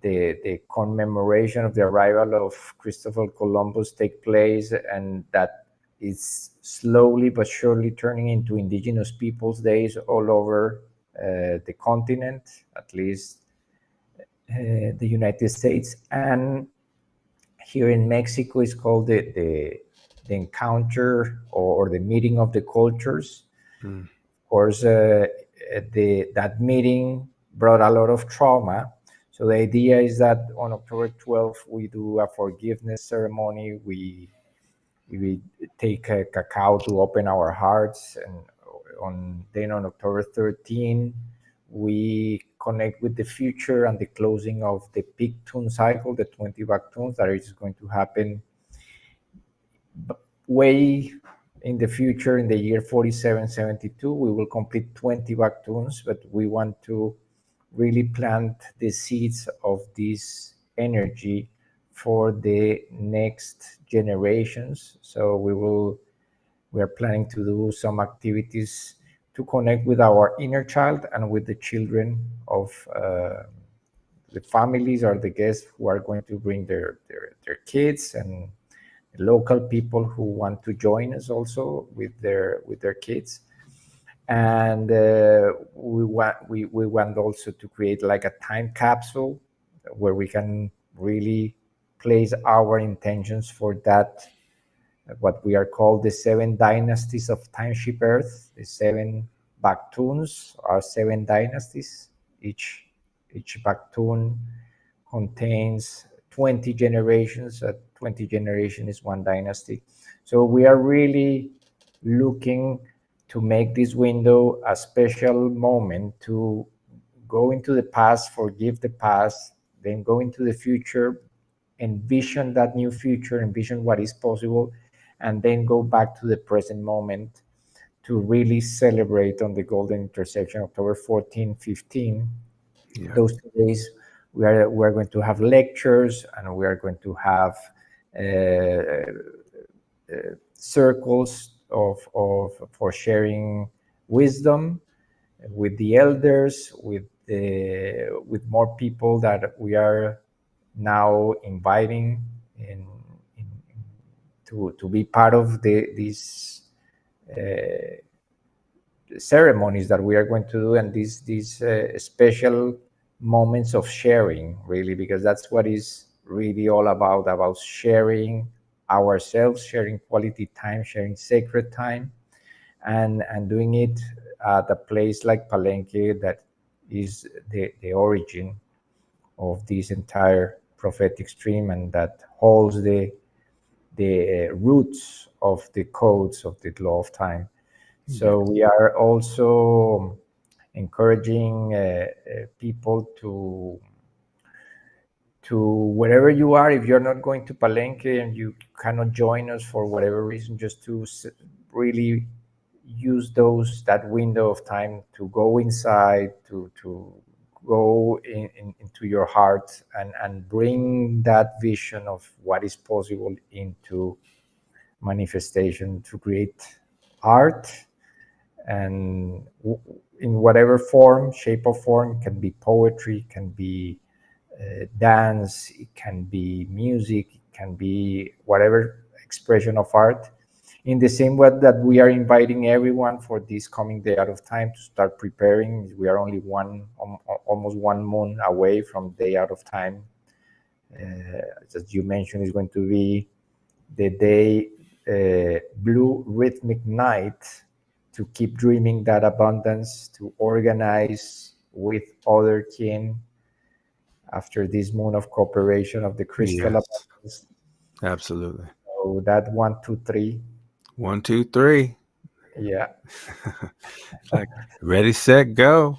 the commemoration of the arrival of Christopher Columbus take place, and that is slowly but surely turning into Indigenous Peoples Days all over the continent, at least the United States. And here in Mexico is called the encounter, or the meeting of the cultures. Of course, that meeting brought a lot of trauma. So the idea is that on October 12th, we do a forgiveness ceremony. We take a cacao to open our hearts. And then on October 13th, we connect with the future and the closing of the peak tune cycle, the 20 back tunes that is going to happen way in the future. In the year 4772, we will complete 20 back tunes, but we want to really plant the seeds of this energy for the next generations. So we are planning to do some activities to connect with our inner child and with the children of the families or the guests who are going to bring their kids, and local people who want to join us also with their kids. And we want also to create like a time capsule where we can really place our intentions for that, what we are called the 7 dynasties of timeship Earth. The 7 Baktuns are 7 dynasties. Each Baktun contains 20 generations. 20 generation is one dynasty. So we are really looking to make this window a special moment to go into the past, forgive the past, then go into the future, envision that new future, envision what is possible, and then go back to the present moment to really celebrate on the golden intersection, October 14, 15. Yeah. Those 2 days, we're going to have lectures, and we are going to have circles for sharing wisdom with the elders, with more people that we are now inviting to be part of these ceremonies that we are going to do, and these special moments of sharing, really, because that's what is really all about sharing ourselves, sharing quality time, sharing sacred time, and doing it at a place like Palenque, that is the origin of this entire prophetic stream, and that holds the roots of the codes of the law of time. So we are also encouraging people to wherever you are, if you're not going to Palenque and you cannot join us for whatever reason, just to really use that window of time to go inside, to go into your heart, and bring that vision of what is possible into manifestation, to create art, and in whatever form, shape or form. Can be poetry, can be dance, it can be music, it can be whatever expression of art. In the same way that we are inviting everyone for this coming day out of time to start preparing. We are only almost 1 month away from day out of time. As you mentioned, is going to be the day blue rhythmic night, to keep dreaming that abundance, to organize with other kin after this moon of cooperation of the crystal abundance. Absolutely. So that 1, 2, 3. 1, 2, 3. Yeah. Like, ready, set, go.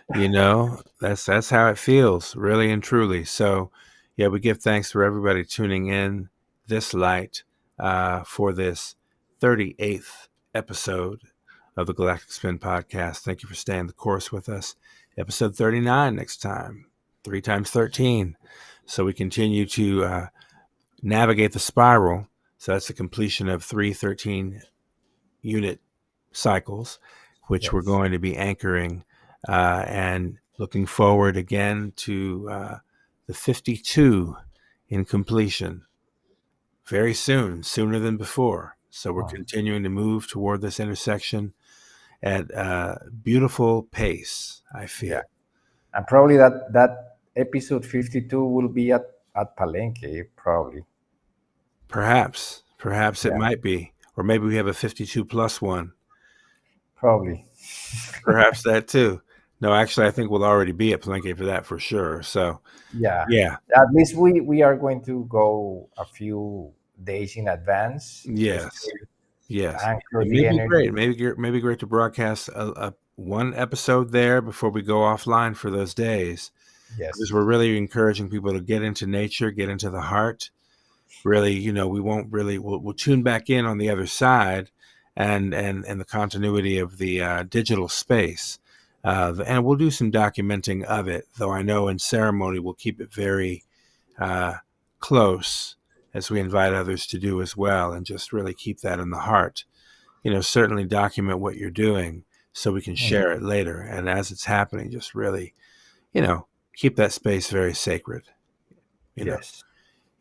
That's how it feels, really and truly. So, yeah, we give thanks for everybody tuning in this light for this 38th episode of the Galactic Spin Podcast. Thank you for staying the course with us. Episode 39 next time, 3 times 13. So we continue to navigate the spiral. So that's the completion of 3 13-unit cycles, which we're going to be anchoring and looking forward again to the 52 in completion very soon, sooner than before. So we're continuing to move toward this intersection at a beautiful pace, I feel. Yeah. And probably that episode 52 will be at Palenque, probably. Perhaps it might be. Or maybe we have a 52 plus one. Probably. Perhaps that too. No, actually, I think we'll already be at Palenque for that for sure. So, yeah. At least we are going to go a few days in advance. Yes. It may be great. Maybe great to broadcast a one episode there before we go offline for those days. Yes. Because we're really encouraging people to get into nature, get into the heart. Really, we'll tune back in on the other side and the continuity of the digital space. And we'll do some documenting of it, though I know in ceremony we'll keep it very close, as we invite others to do as well, and just really keep that in the heart. Certainly document what you're doing so we can share it later. And as it's happening, just really, keep that space very sacred. Yes.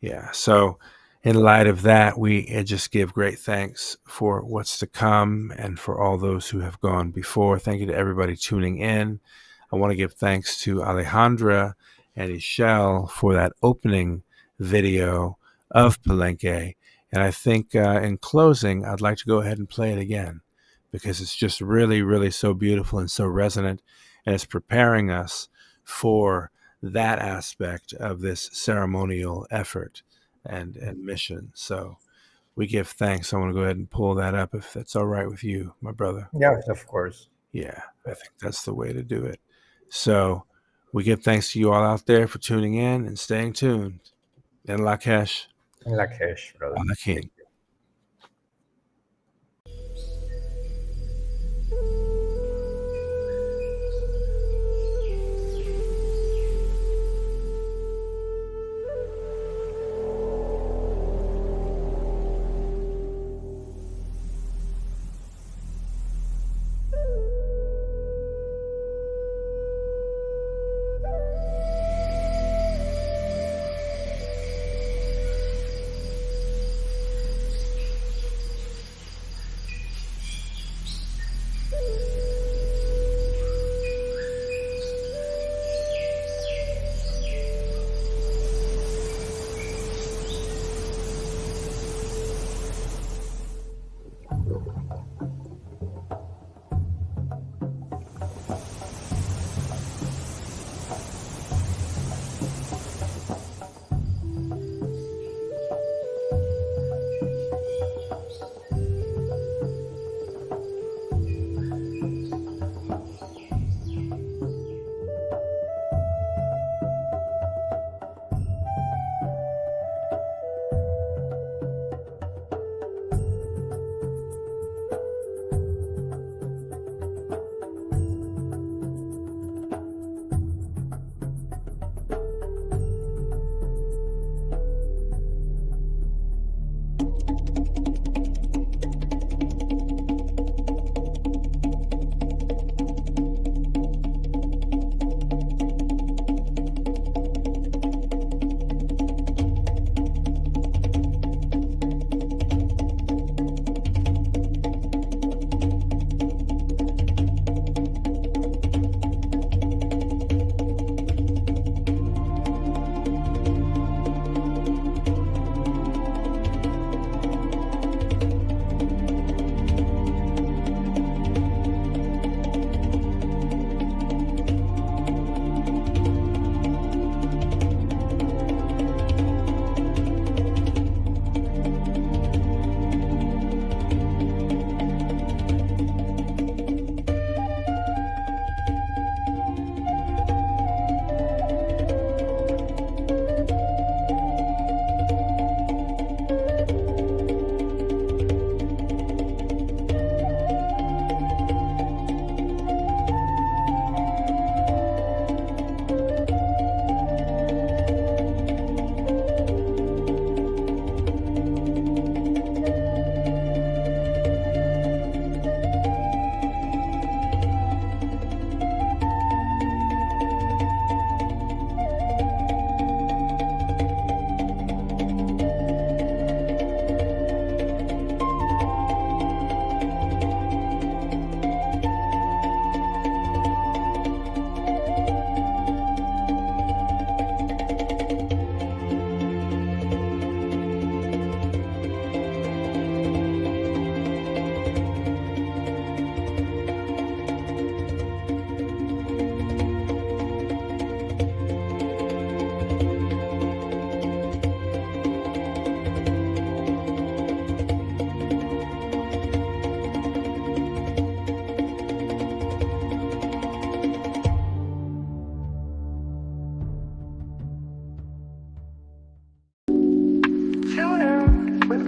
Yeah. So in light of that, we just give great thanks for what's to come and for all those who have gone before. Thank you to everybody tuning in. I want to give thanks to Alejandra and Ishel for that opening video of Palenque. And I think in closing, I'd like to go ahead and play it again because it's just really, really so beautiful and so resonant. And it's preparing us for that aspect of this ceremonial effort and mission. So we give thanks. I want to go ahead and pull that up if that's all right with you, my brother. Yes, of course. Yeah, I think that's the way to do it. So we give thanks to you all out there for tuning in and staying tuned. In Lakesh. In Lakesh, brother. Alakin.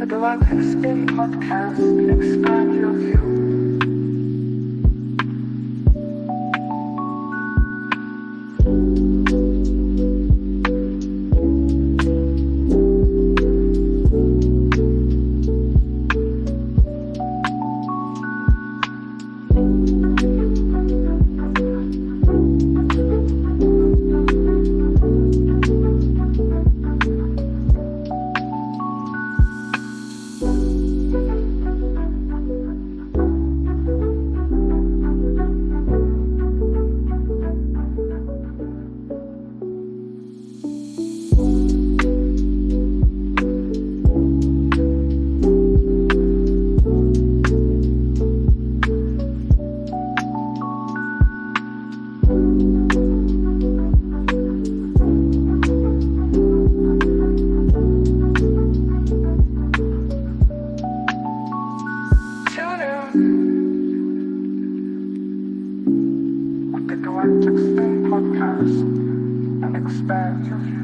the Galactic Spin Podcast and expand your view. with the Galactic Spin Podcast and expand your view.